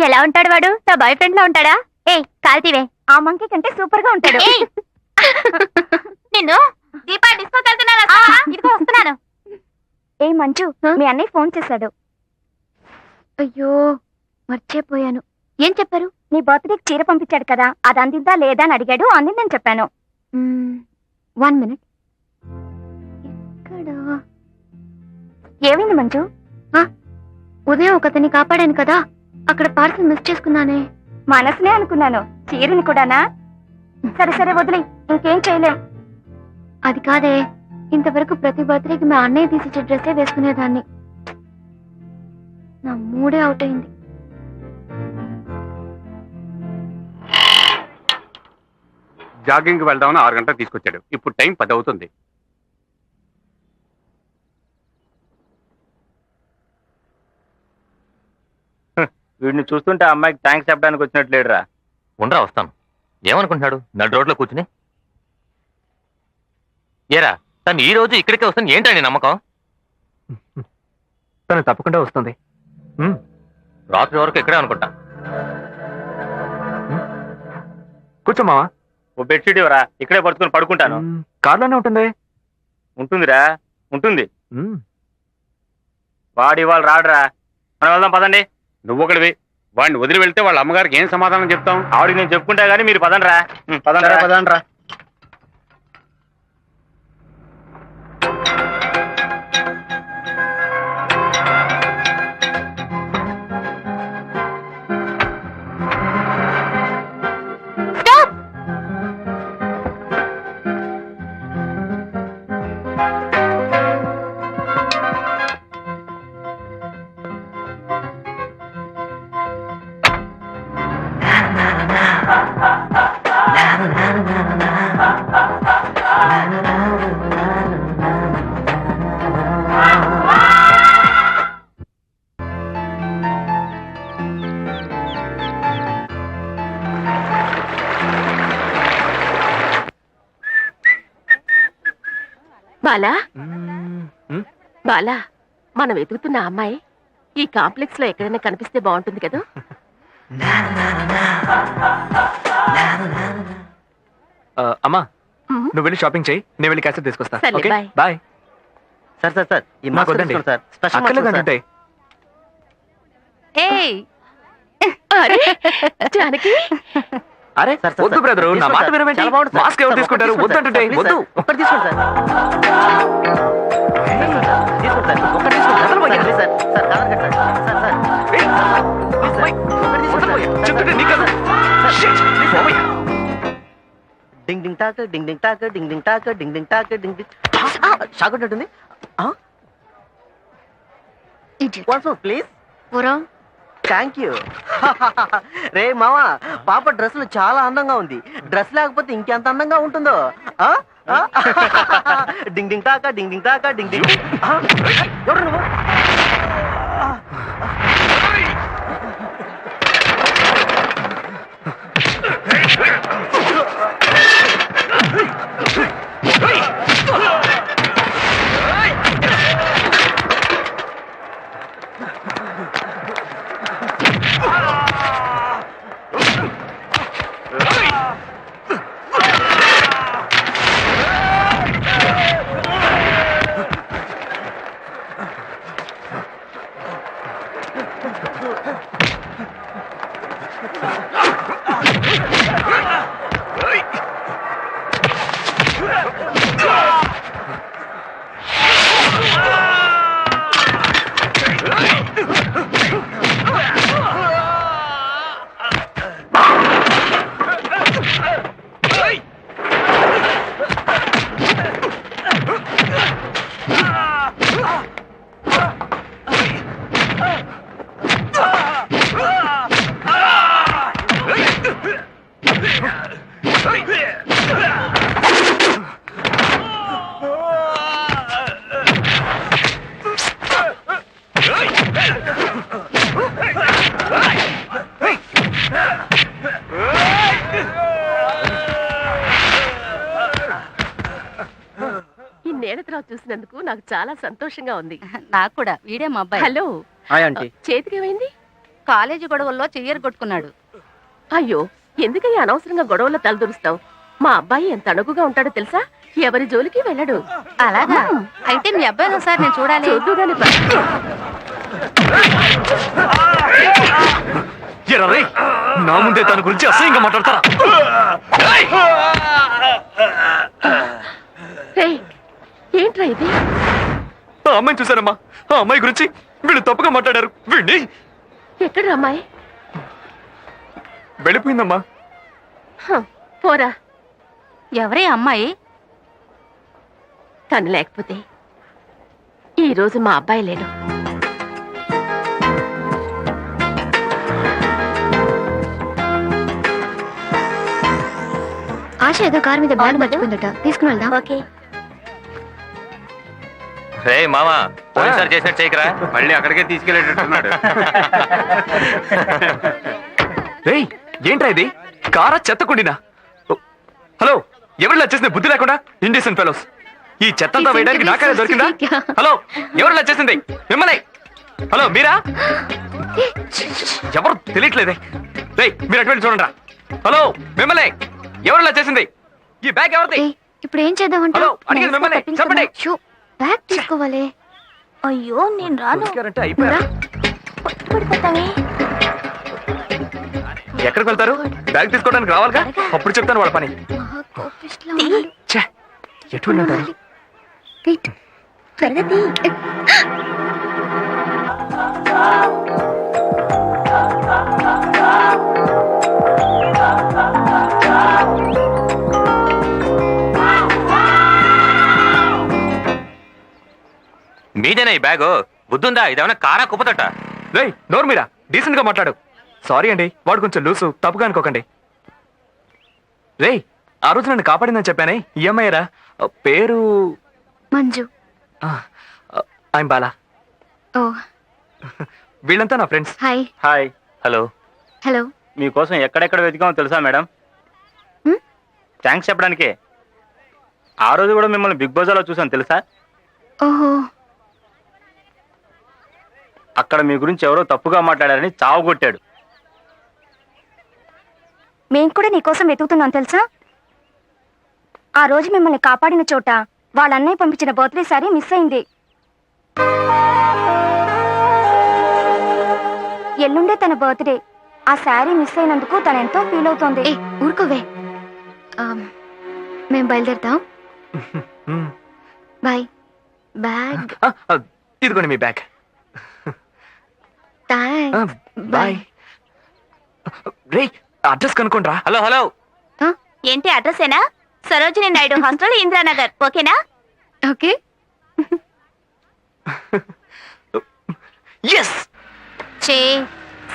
ఎలా ఉంటాడు వాడు? నా బాయ్ ఫ్రెండ్ లా ఉంటాడా? ఏ కాల్తీవే, ఆ మంకీ కంటే సూపర్ గా ఉంటాడు. నిన్ను దీపా డిస్కోకి వెళ్తున్నాను. ఇదిగో వస్తున్నాను. ఏ మంజు, మీ అన్నయ్య ఫోన్ చేశాడు. అయ్యో మర్చిపోయాను. ఏం చెప్పారు? నీ బర్త్డేకి చీర పంపించాడు కదా, అది అందిందా లేదా అని అడిగాడు. అందిందని చెప్పాను. 1 minute. ఎక్కడ? ఏమైంది మంజు? ఉదయం ఒకతని కాపాడాను కదా, అక్కడ పార్సల్ మిస్ చేసుకున్నానే. మనసునే అనుకున్నాను, చీరని కూడానా? సరే సరే వదిలే, ఇంకేం చేయలేం. అది కాదే, ఇంతవరకు ప్రతి బర్త్డేకి మా అన్నయ్య తీసిచ్చే డ్రెస్సే వేసుకునేదాన్ని. నా మూడే అవుట్ అయింది. జాగింగ్ వెళ్దామని 6 గంటలకు తీసుకొచ్చాడు. ఇప్పుడు టైం 10 అవుతుంది. వీడిని చూస్తుంటే అమ్మాయికి థ్యాంక్స్ చెప్పడానికి వచ్చినట్లేడురా. ఉండరా వస్తాను. ఏమనుకుంటున్నాడు నడు రోడ్లో కూర్చుని? ఏరా తను ఈ రోజు ఇక్కడికే వస్తాను ఏంటండి నమ్మకం? తను తప్పకుండా వస్తుంది. రాత్రి వరకు ఇక్కడే అనుకుంటా. కూర్చో మావా. ఓ బెడ్షీట్ ఇవ్వరా, ఇక్కడే పడుకుని పడుకుంటాను. కార్లోనే ఉంటుంది. ఉంటుందిరా, ఉంటుంది. వాడు ఇవాళ రాడురా, మనం వెళ్దాం పదండి. నువ్వు ఒకటివి, వాడిని వదిలి వెళ్తే వాళ్ళ అమ్మగారికి ఏం సమాధానం చెప్తాం? ఆవిడకి నేను చెప్పుకుంటా గానీ మీరు పదండ్రా. పదండ్రా. బాలా బాలా, మనం వెతుకుతున్న అమ్మాయి ఈ కాంప్లెక్స్ లో ఎక్కడైనా కనిపిస్తే బాగుంటుంది కదా. అమ్మా నువ్వు వెళ్ళి షాపింగ్ చేయి, నేను వెళ్ళి క్యాసెట్ తీసుకొస్తా. సర్లే, okay bye. Bye. Sir sir sir ఈ నాకు వద్దండి. అక్కర్లేదంటుంటే. అరే జానకి, అరే వద్దు బ్రదరు, నా మాట వినవేంటి? మాస్క్ ఎవరు తీసుకుంటారు? వద్దంటుంటే వద్దు. ఒక్కటి తీసుకోండి సార్. ఒక్కటి తీసుకోండి సార్. సార్ కాదర్ కట్ సార్. సార్ సార్ చెప్తుంటే నీ కదా. డింగ్ డింగ్ టాక్ డింగ్ డింగ్ టాక్ డింగ్ డింగ్ టాక్ డింగ్ డింగ్ టాక్ డింగ్ డింగ్. షాక్ ఉంటుంది. Once more please. Thank you. రే మావా, పాప డ్రెస్సులు చాలా అందంగా ఉంది. డ్రెస్ లేకపోతే ఇంకెంత అందంగా ఉంటుందో. డింగ్ డింగ్ టాక డింగ్ డింగ్ టాక డింగ్ డింగ్. ఎవరు నువ్వు? నేనతరావు చూసినందుకు నాకు చాలా సంతోషంగా ఉంది. నాకు కూడా. వీడే మా అబ్బాయి. హలో. చేతికి ఏమైంది? కాలేజీ గొడవల్లో చెయ్యరు కొట్టుకున్నాడు. అయ్యో, ఎందుకయ్యా అనవసరంగా గొడవల్లో తలదూరుస్తావు? మా అబ్బాయి ఎంత అణుగుగా ఉంటాడో తెలుసా? ఎవరి జోలికి వెళ్ళడు. అలాగా అయితే మీ అబ్బాయి ఒకసారి నేను చూడాలి. చూద్దుగాని నా ముందే తన గురించి అసహ్యంగా మాట్లాడతారా? ఏంట్రా ఇది? ఆ అమ్మాయిని చూశానమ్మా. ఆ అమ్మాయి గురించి వీళ్ళు తప్పుగా మాట్లాడారు. వీడిని ఎక్కడ అమ్మాయి? వెళ్ళిపోయిందమ్మా. పోరా. ఎవరే అమ్మాయి? తను లేకపోతే ఈ రోజు మా అబ్బాయి లేడు. ఆశ ఏదో కారు మీద బ్యాగ్ మర్చిపోయిందట, తీసుకుని వెళ్దాం. ఓకే. రే మామా పోలీసారు చేసినట్టు చేయకరా, మళ్ళీ అక్కడికే తీసుకెళ్ళేటట్టున్నాడు. రేయ్, ఏంట్రా ఇది? కారా చెత్తకుండినా? హలో, ఎవరిలా చేసింది బుద్ధి లేకుండా? ఇండియన్ ఫెలోస్, ఈ చెత్తంతా వేయడానికి నాకనే దొరికిందా? హలో, ఎవరిలా చేసింది? మిమ్మల్ని. హలో, మీరా? ఎవరు తెలియట్లేదే. రేయ్, మీరు అటువంటి చూడండి రా. హలో, మిమ్మల్ని. ఎవరిలా చేసింది? ఈ బ్యాగ్ ఎవరిది? ఇప్పుడు ఏం చేద్దామంటే? హలో, అడిగేది మిమ్మల్ని. చెప్పండి. బ్యాగ్ తీసుకోవాలి. అయ్యో నేను రాను. అంటే అయిపోయారా? పడిపోతావే. ఎక్కడికి వెళ్తారు? బ్యాగ్ తీసుకోవడానికి రావాలిగా, అప్పుడు చెప్తాను వాళ్ళ పని. ఛే, ఎటువంటి అంటారు? త్వరగా తీ. మీదేనా ఈ బ్యాగు? బుద్ధుందా? ఇదేమన్నా కారా కుప్పతట? రేయ్, నోరు మీరా, డీసెంట్ గా మాట్లాడు. సారీ అండి, వాడు కొంచెం లూసు, తప్పుగా అనుకోకండి. రేయ్, ఆ రోజు నన్ను కాపాడిందని చెప్పానే, ఈ అమ్మాయిరా? పేరు మంజు. ఐమ్ బాలా. ఓ, వీళ్ళంతా నా friends. Hi. Hi. Hello. Hello. మీకోసం ఎక్కడెక్కడ వెతికామో తెలుసా మేడం? థ్యాంక్స్ చెప్పడానికే. ఆ రోజు కూడా మిమ్మల్ని బిగ్ బజార్లో చూసాను తెలుసా? ఓహో. అక్కడ మీ గురించి ఎవరో తప్పుగా మాట్లాడారని చావు కొట్టాడు. మేం కూడా నీకోసం వెతుకుతున్నాం తెలుసా? ఆ రోజు మిమ్మల్ని కాపాడిన చోట వాళ్ళ అన్నయ్య పంపించిన బర్త్డే సారీ మిస్ అయింది. ఎల్లుండే తన బర్త్డే. ఆ శారీ మిస్ అయినందుకు తను ఎంతో ఫీల్ అవుతోంది. ఊరుకోవే, మేం బయలుదేరుతాం. బాయ్. బ్యాగ్ ఇదిగోండి మీ బ్యాగ్. థ్యాంక్స్. బాయ్. రేయ్, అడ్రస్ కనుక్కోండి రా. Hello hello. ఏంటి అడ్రస్ ఏనా? సరోజిని నాయుడు హాస్టల్, ఇంద్రానగర్. ఓకేనా? ఓకే. yes. 6,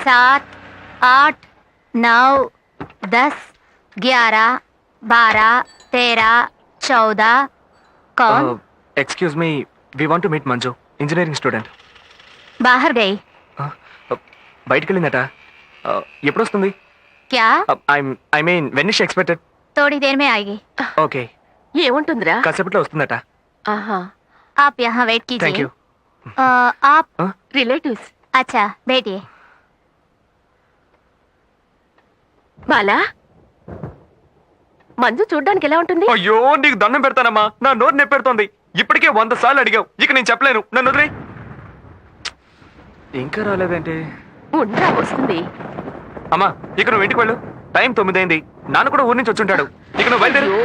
7, 8, 9, 10, 11, 12, 13, 14. कौन? Excuse me, we want to meet Manju, engineering student. बाहर गई. బయటికి వెళ్ళిందట. ఎప్పుడు వస్తుంది? क्या? I mean when is expected? थोड़ी देर में आएगी. ఓకే, ఏముంటుందిరా? కాసేపట్లో వస్తుందట. ఆహా. आप यहाँ वेट థ్యాంక్ कीजिए. యూ. आप రిలేటివ్స్. अच्छा बैठिए. బాలా, మంజు చూడ్డానికి ఎలా ఉంటుంది? అయ్యో, నీకు దండం పెడతానమ్మా, నా నోరు నెప్పెడుతోంది. ఇప్పటికే 100 సార్లు అడిగావు, ఇక నేను చెప్పలేను, నన్ను వదిలేయ్. ఇంకా రాలేదేంటి? ఉండా, వస్తుంది. అమ్మా, ఇక నువ్వు ఇంటికి వెళ్ళు, టైం 9 అయింది. నాన్న కూడా ఊరి నుంచి వచ్చుంటాడు. ఇక నువ్వు బయలుదేరు. అయ్యో,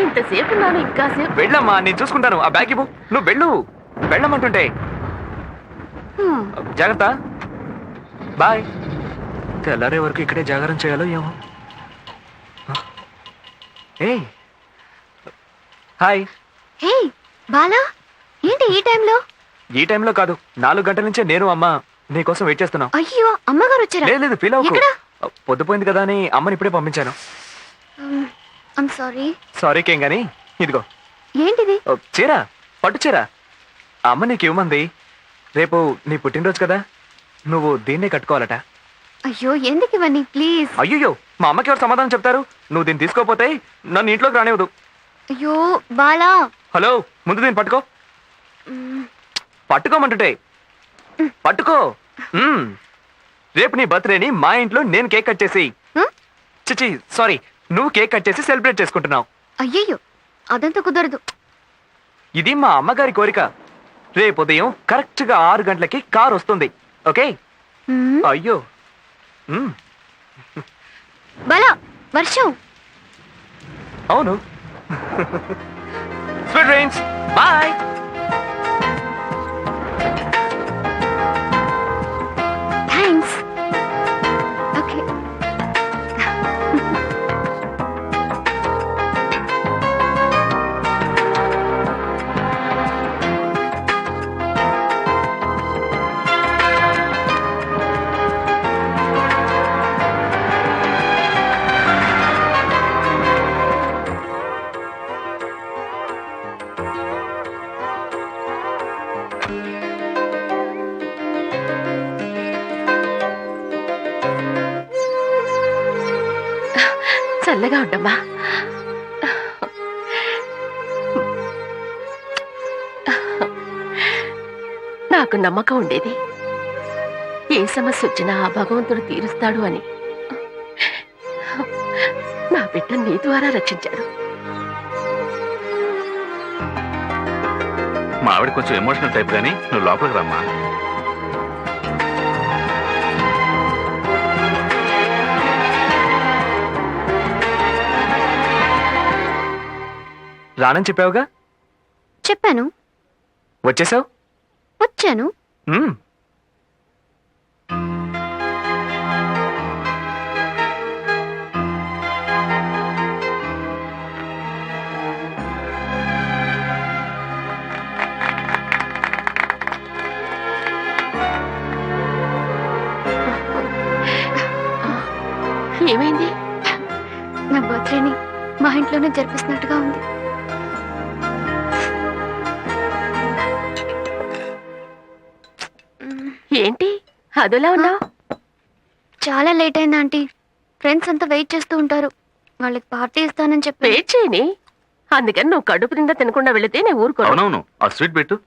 ఇంతసేపు నాను ఇంకాసేపు. వెళ్ళమ్మా, నేను చూసుకుంటాను. ఆ బ్యాగ్ ఇవ్వు. నువ్వు వెళ్ళు, వెళ్ళమంటుంటే. జాగ్రత్త. బాయ్. తెల్లారే వరకు ఇక్కడే జాగారం చేయాలో ఏమో. ఏయ్, హాయ్. హే బాలా, ఏంటి ఈ టైంలో? ఈ టైంలో కాదు, 4 గంటల నుంచే నేను అమ్మ నీకోసం వెయిట్ చేస్తున్నాం. అయ్యో, అమ్మగారు వచ్చారా? లేదు, ఫీల్ అవ్వకు. పొద్దుపోయింది కదా అని అమ్మని ఇప్పుడే పంపించాను. I'm sorry. సారీకేం గాని, ఇదిగో. ఏంటిది? చీర, పట్టు చీర. అమ్మ నీకు ఇవ్వమంది. రేపు నీ పుట్టినరోజు కదా, నువ్వు దీన్నే కట్టుకోవాలట. అయ్యో, ఎందుకు ఇవన్నీ? ప్లీజ్. అయ్యో, మా అమ్మకి ఎవరు సమాధానం చెప్తారు? నువ్వు దీన్ని తీసుకోపోతే నన్ను ఇంట్లోకి రానివ్వదు. అయ్యో బాలా. హలో, ముందు దీన్ని పట్టుకో. పట్టుకోమంటుంటే పట్టుకో. రేపు నీ బర్త్డేని మా ఇంట్లో నేను కేక్ కట్ చేసి, చిచి సారీ, నువ్వు కేక్ కట్ చేసి సెలబ్రేట్ చేసుకుంటున్నావు. అయ్యయ్యో, అదంతా కుదరదు. ఇది మా అమ్మగారి కోరిక. రేపు ఉదయం కరెక్ట్ గా 6 గంటలకి కార్ వస్తుంది. ఓకే? అయ్యో. బలా వర్షం. అవును. Sweet dreams. Bye. Thanks. Okay. చల్లగా ఉండమ్మా. నాకు నమ్మకం ఉండేది, ఏ సమస్య వచ్చినా ఆ భగవంతుడు తీరుస్తాడు అని. నా బిడ్డ నీ ద్వారా రక్షించాడు. మా ఆవిడ కొంచెం ఎమోషనల్ టైప్ గానీ నువ్వు లోపలికి రమ్మా. రానని చెప్పావుగా? చెప్పాను. వచ్చేసావు? వచ్చాను. ఏమైంది? నా బర్త్డేని మా ఇంట్లోనే జరిపిస్తున్నట్టుగా ఉంది. ఏంటి అదోలా ఉన్నావు? చాలా లేట్ అయింది ఆంటీ. ఫ్రెండ్స్ అంతా వెయిట్ చేస్తూ ఉంటారు. వాళ్ళకి పార్టీ ఇస్తానని చెప్పి. వెయిట్ చేయని, అందుకని నువ్వు కడుపు నిండా తినకుండా వెళితే నేను ఊరుకో. అవునవును, ఆ స్వీట్ పెట్టు.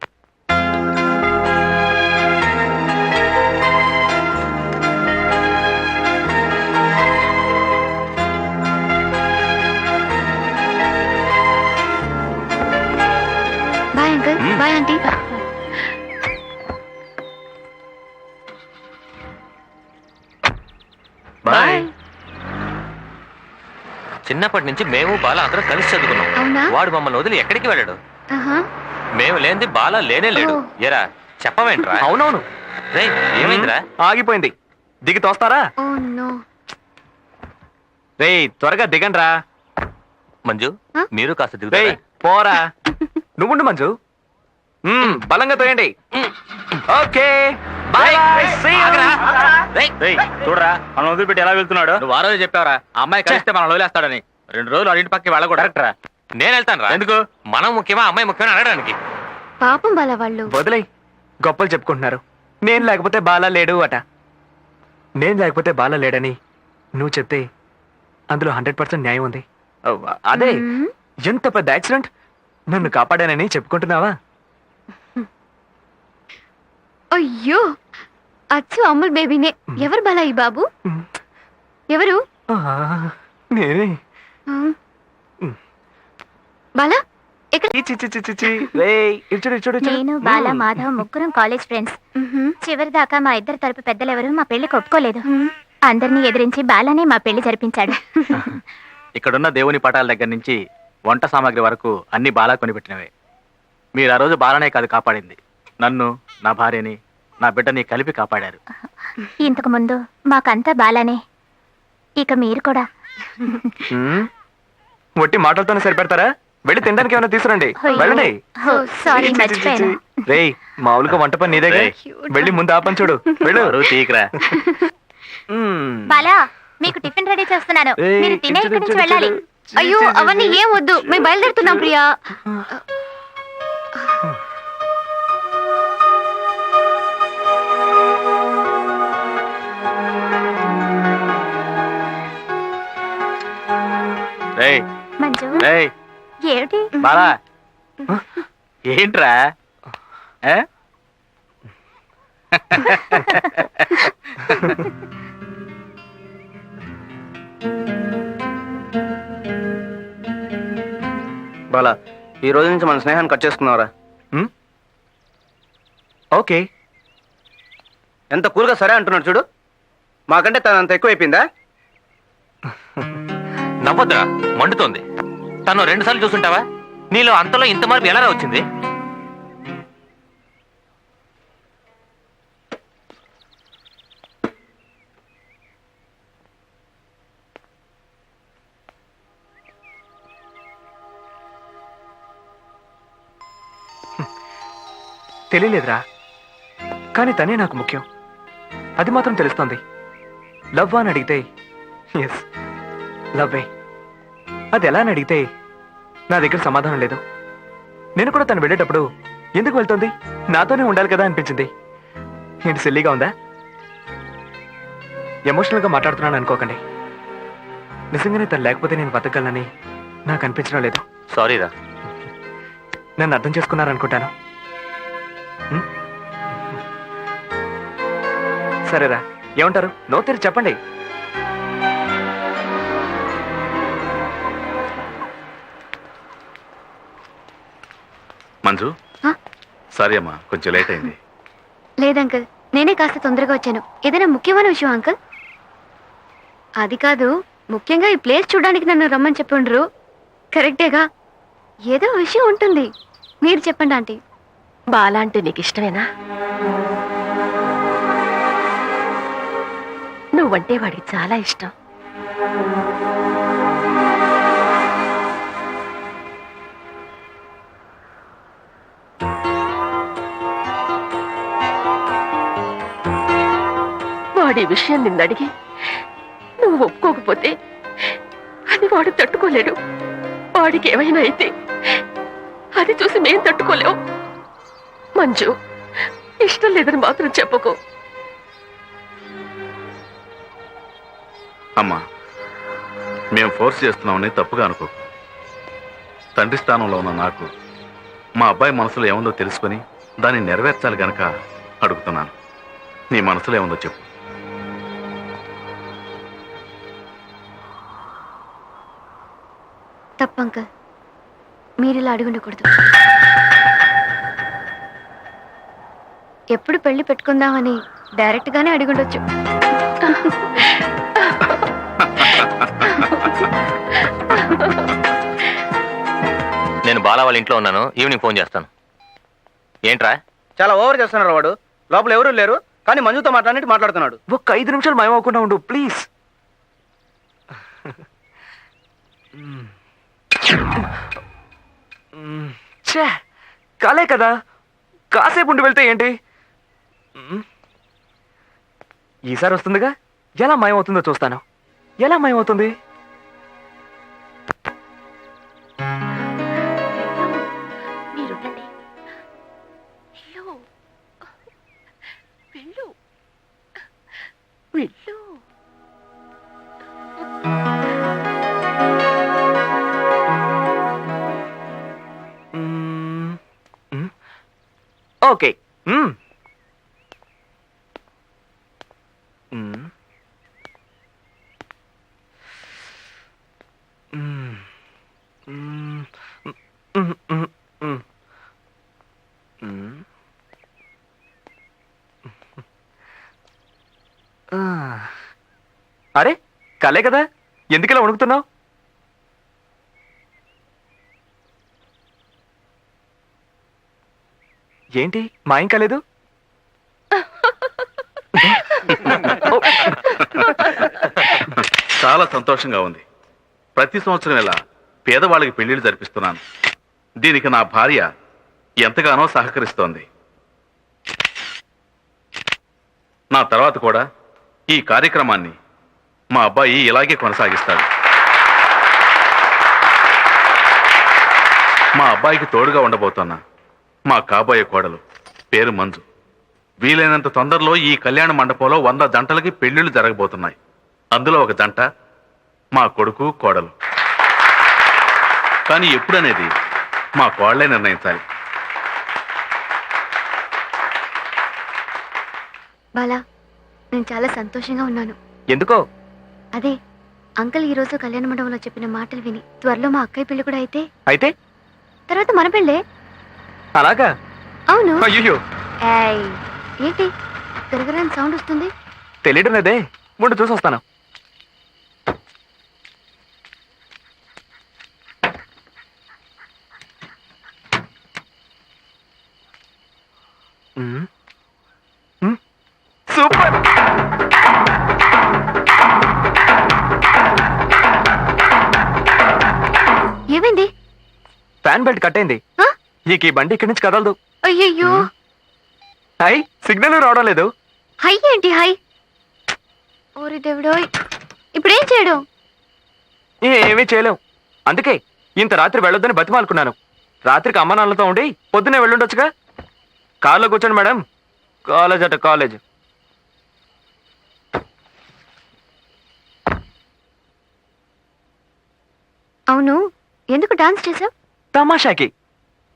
Bye uncle. Bye aunty. Bye. చిన్నప్పటి నుంచి మేము బాల అందరం కలిసి చదువుకున్నాం. అవునా? వాడు మమ్మల్ని వదిలి ఎక్కడికి వెళ్ళాడు? ఆహా. మేము లేనిది బాల లేనే లేడు. ఎరా చెప్పవేంట్రా? అవునవును. రేయ్ ఏమైందిరా? ఆగిపోయింది. దిగి తోస్తారా? Oh no. రేయ్ త్వరగా దిగండ్రా. మంజు మీరు కాస్త రేయ్ దిగుతారా? పోరా. నువ్వుండు మంజు. బలంగా తోయండి. Okay bye. చూడరా మనం వదిలిపెట్టి ఎలా వెళ్తున్నాడు. నువ్వు ఆ రోజు చెప్పావరా ఆ అమ్మాయి కలిస్తే మనం వదిలేస్తాడని. 2 రోజులు అడిగి పక్కకి వెళ్ళకూడదు. కరెక్ట్రా. నేను వెళ్తాను రా. ఎందుకు? మనం ముఖ్యమా అమ్మాయి ముఖ్యమని అడగడానికి? పాపం బాల వాళ్ళు. వదిలే. గొప్పలు చెప్పుకుంటున్నారు. నేను లేకపోతే బాలా లేడు అట. నేను లేకపోతే బాలా లేడని నువ్వు చెప్తే అందులో 100% న్యాయం ఉంది. అదే ఎంత పెద్ద యాక్సిడెంట్, నన్ను కాపాడానని చెప్పుకుంటున్నావా? అయ్యో అచ్చు అమ్ముల్ బేబీనే. ఎవరు బాలా ఈ బాబు? ఎవరు? నేనే. బాలా ఎక్కడ? నేను బాల మాధవ్ ముగ్గురం కాలేజ్ ఫ్రెండ్స్. చివరి దాకా మా ఇద్దరు తరపు పెద్దలెవరు మా పెళ్లికి ఒప్పుకోలేదు. అందరినీ ఎదిరించి బాలానే మా పెళ్లి జరిపించాడు. ఇక్కడున్న దేవుని పటాల దగ్గర నుంచి వంట సామాగ్రి వరకు అన్ని బాలా కొనిపెట్టినవే. మీరు ఆ రోజు బాలనే కాదు కాపాడింది, నన్ను, నా భార్యని, నా బిడ్డని కలిపి కాపాడారు. ఇంతకు ముందు మాకంతా బాలానే, ఇక మీరు కూడా. ఒట్టి మాటలతోనే సరిపెడతారా? వెళ్ళి తినడానికి ఏమైనా తీసుకురండి. వెళ్ళండి. సారీ మర్చిపోయాను. రేయ్ మామూలుగా వంట పని నీదే. వెళ్ళి ముందు ఆపని చూడు. వెళ్ళు. తీకరా. బాలా మీకు టిఫిన్ రెడీ చేస్తున్నాను, మీరు తినే ఇక్కడి నుంచి వెళ్ళాలి. అయ్యో అవన్నీ ఏం వద్దు, మేము బయలుదేరుతున్నాం ప్రియా. రేయ్ మంజు రేయ్ ఏమిటి? బాలా ఏంట్రా? ఏ? బాలా ఈ రోజు నుంచి మన స్నేహాన్ని కట్ చేసుకున్నావరా? ఓకే. ఎంత కూల్గా సరే అంటున్నాడు చూడు. మాకంటే తను అంత ఎక్కువైపోయిందా? నవ్వద్దురా, మండుతోంది. తను 2 సార్లు చూసుంటావా? నీలో అంతలో ఇంత మార్పు ఎలా వచ్చింది? తెలియలేదురా, కానీ తనే నాకు ముఖ్యం. అది మాత్రం తెలుస్తోంది. లవ్ అని అడిగితే ఎస్ లవ్వే. అది ఎలా అని అడిగితే నా దగ్గర సమాధానం లేదు. నేను కూడా తను వెళ్ళేటప్పుడు ఎందుకు వెళ్తుంది, నాతోనే ఉండాలి కదా అనిపించింది. ఏంటి సిల్లీగా ఉందా? ఎమోషనల్గా మాట్లాడుతున్నాను అనుకోకండి. నిజంగానే తను లేకపోతే నేను బతకగలనని నాకు అనిపించడం లేదు. సారీరా. నన్ను అర్థం చేసుకున్నారనుకుంటాను. సరేరా, ఏమంటారు? నో తెరి చెప్పండి. మంజు, సారీ అమ్మా, కొంచెం లేట్ అయింది. లేదంకుల్, నేనే కాస్త తొందరగా వచ్చాను. ఏదైనా ముఖ్యమైన విషయం అంకుల్? అది కాదు, ముఖ్యంగా ఈ ప్లేస్ చూడడానికి నన్ను రమ్మని చెప్పుండ్రు. కరెక్టేగా? ఏదో విషయం ఉంటుంది, మీరు చెప్పండి ఆంటీ. బాలా అంటే నీకు ఇష్టమేనా? నువ్వంటే వాడికి చాలా ఇష్టం. వాడి విషయం నిన్నడిగి నువ్వు ఒప్పుకోకపోతే అది వాడు తట్టుకోలేడు. వాడికి ఏమైనా అయితే అది చూసి మేం తట్టుకోలేవు. మంజు, ఇష్టం లేదని మాత్రం చెప్పకు. అమ్మా, మేము ఫోర్స్ చేస్తున్నామని తప్పుగా అనుకో. తండ్రి స్థానంలో ఉన్న నాకు మా అబ్బాయి మనసులో ఏముందో తెలుసుకొని దాన్ని నెరవేర్చాలి గనక అడుగుతున్నాను. నీ మనసులో ఏముందో చెప్పు. తప్పంకల్, మీరు ఇలా అడుగుండకూడదు. ఎప్పుడు పెళ్లి పెట్టుకుందామని డైరెక్ట్ గానే అడుగుండొచ్చు. నేను బాలా వాళ్ళ ఇంట్లో ఉన్నాను, ఈవినింగ్ ఫోన్ చేస్తాను. ఏంట్రా? చాలా ఓవర్ చేస్తున్నారు వాడు. లోపల ఎవరూ లేరు, కానీ మంజుతో మాట్లాడుతున్నాడు. ఒక్క 5 నిమిషాలు మాయమవకుండా ఉండు ప్లీజ్. కాలే కదా, కాసేపు ఉండి వెళ్తే ఏంటి? ఈసారి వస్తుందిగా, ఎలా మాయమవుతుందో చూస్తాను. ఎలా మాయమవుతుంది? మీరుండండి. వెళ్ళు, వెళ్ళు. ఓకే. అరే కలే కదా, ఎందుకలా వణుకుతున్నావు? ఏంటి మాయం కాలేదు? చాలా సంతోషంగా ఉంది. ప్రతి సంవత్సరం ఇలా పేదవాళ్ళకి పెళ్లిళ్ళు జరిపిస్తున్నాను. దీనికి నా భార్య ఎంతగానో సహకరిస్తోంది. నా తర్వాత కూడా ఈ కార్యక్రమాన్ని మా అబ్బాయి ఇలాగే కొనసాగిస్తాడు. మా అబ్బాయికి తోడుగా ఉండబోతున్నా మా కాబోయే కోడలు పేరు మంజు. వీలైనంత తొందరలో ఈ కళ్యాణ మండపంలో 100 జంటలకి పెళ్లిళ్ళు జరగబోతున్నాయి. అందులో ఒక జంట మా కొడుకు కోడలు. కానీ ఎప్పుడనేది మా కోడలే నిర్ణయించాలి. బాలా, నేను చాలా సంతోషంగా ఉన్నాను. ఎందుకో? అదే అంకుల్ ఈ రోజు కళ్యాణ మండపంలో చెప్పిన మాటలు విని త్వరలో మా అక్కయ్య పెళ్లి కూడా అయితే అయితే తర్వాత మన పెళ్ళే. అలాగా? అవును. అయ్యో, ఏయ్, ఏంటి తిరగరాని సౌండ్ వస్తుంది? తెలియడం లేదే, ముందు చూసి వస్తాను. సూపర్. ఏమైంది? ఫ్యాన్ బెల్ట్ కట్ అయింది. ఈ బండి ఇక్కడి నుంచి కదలదు. అయ్యయ్యో. హై, సిగ్నల్ రావడం లేదు. హై ఏంటి హై? ఓరి దేవుడో, ఇప్పుడేం చేయడం? ఏమీ చేయలేం. అందుకే ఇంత రాత్రి వెళ్ళొద్దని బతిమాలుకున్నాను. రాత్రికి అమ్మ నాన్నలతో ఉండి పొద్దునే వెళ్ళుండొచ్చుగా. కార్లో కూర్చోండి మేడం. కాలేజ్ అట కాలేజ్. అవును, ఎందుకు డాన్స్ చేసావు? తమాషాకి.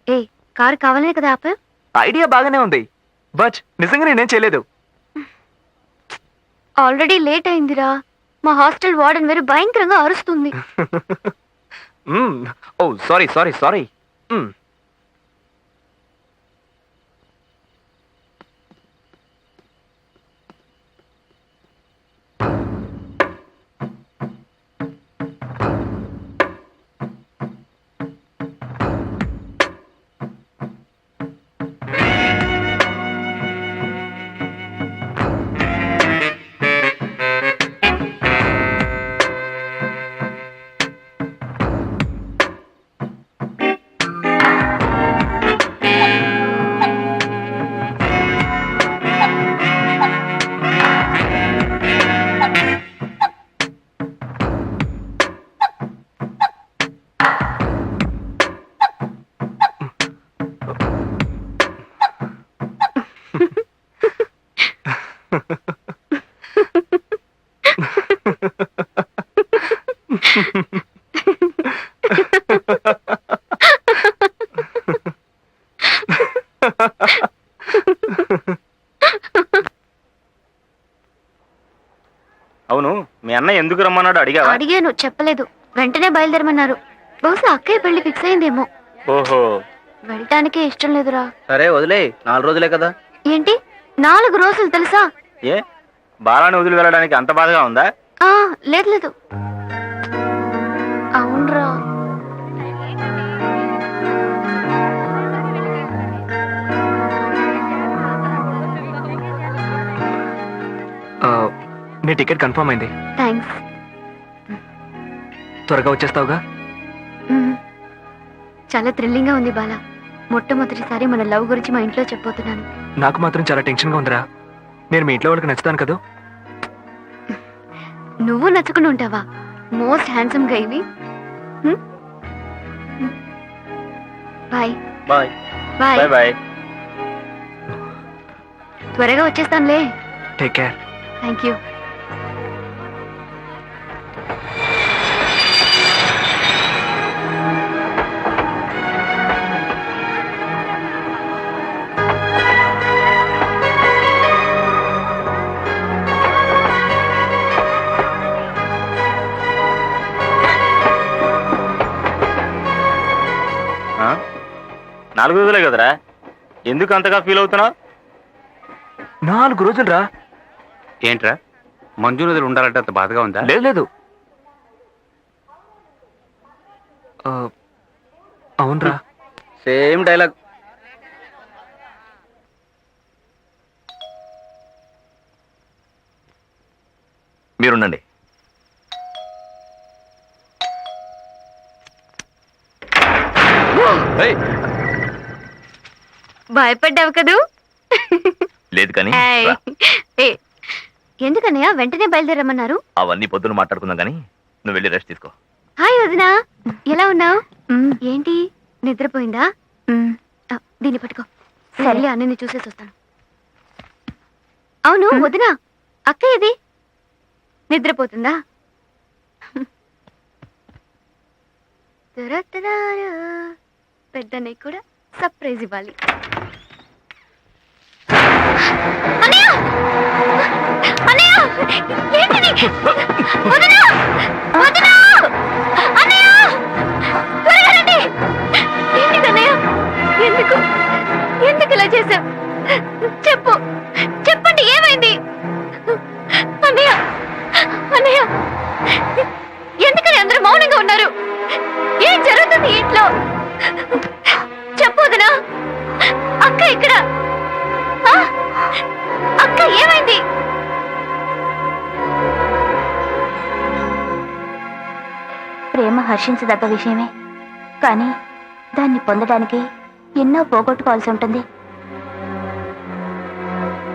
ఏ, కారు కావాలనే కదా ఆపా? ఐడియా బాగానే ఉంది, బట్ నిజంగా నేనేం చేయలేదు. ఆల్రెడీ లేట్ అయిందిరా. మా హాస్టల్ వార్డెన్ వేరు భయంకరంగా అరుస్తుంది. ఓ సారీ సారీ సారీ. అవును, మీ అన్న ఎందుకు రమ్మన్నాడు అడిగావా? అడిగాను, చెప్పలేదు. వెంటనే బయలుదేరమన్నారు. బహుశా అక్కయ్య పెళ్లి ఫిక్స్ అయిందేమో. ఓహో, వెళ్ళటానికే ఇష్టం లేదురా. సరే వదిలే, 4 రోజులే కదా. ఏంటి 4 రోజులు తెలుసా? ఏ, బాలాని వదిలి వెళ్ళడానికి అంత బాధగా ఉందా? లేదు లేదు. అవునరా. నీ టికెట్ కన్ఫర్మ్ అయింది. థ్యాంక్స్. త్వరగా వచ్చేస్తావుగా? చాలా థ్రిల్లింగ్ గా ఉంది బాలా. మొట్టమొదటిసారి మన లవ్ గురించి మా ఇంట్లో చెప్పబోతున్నాను. నాకు మాత్రం చాలా టెన్షన్ గా ఉందిరా. నేను మీ ఇంట్లో వాళ్ళకి నచ్చుతాను కదా? నువ్వు నచ్చుకుని ఉంటావా? మోస్ట్ హ్యాండ్సమ్ గా ఇవి. Bye bye bye bye bye. త్వరగా వచ్చేస్తానులే. Take care. Thank you. ఆ? 4 రోజులే కదరా, ఎందుకు అంతగా ఫీల్ అవుతున్నావు? 4 రోజులు రా. ఏంట్రా, మంజు నదులు ఉండాలంటే అంత బాధగా ఉందా? లేదు లేదు. అవునరా. Same dialogue. మీరుండండి. భయపడ్డావు కదూ? లేదు కానీ ఎందుకన్నయ్య వెంటనే బయలుదేరమన్నారు? అవన్నీ పొద్దున మాట్లాడుకుందాం కానీ నువ్వు వెళ్ళి రెస్ట్ తీసుకో. హాయ్ వదినా, ఎలా ఉన్నావు? ఏంటి నిద్రపోయిందా? దీన్ని పట్టుకో. సరేలే, అన్నని చూసేసి వస్తాను. అవును వదినా, అక్క ఏది? నిద్రపోతుందా? పెద్దన్నయ్య కూడా సర్ప్రైజ్ ఇవ్వాలి. అన్నయ్య! అన్నయ్య! ఏంటిది? వదినా! వదినా! అన్నయ్య! త్వరగా రండి! ఏంటిది? ఉన్నారు? ఏం జరుగుతుంది ఇంట్లో? చెప్పొదనా? అక్క ఇక్కడ. అక్క ఏమైంది? ప్రేమ హర్షించదగ్గ విషయమే, కానీ దాన్ని పొందడానికి ఎన్నో పోగొట్టుకోవాల్సి ఉంటుంది.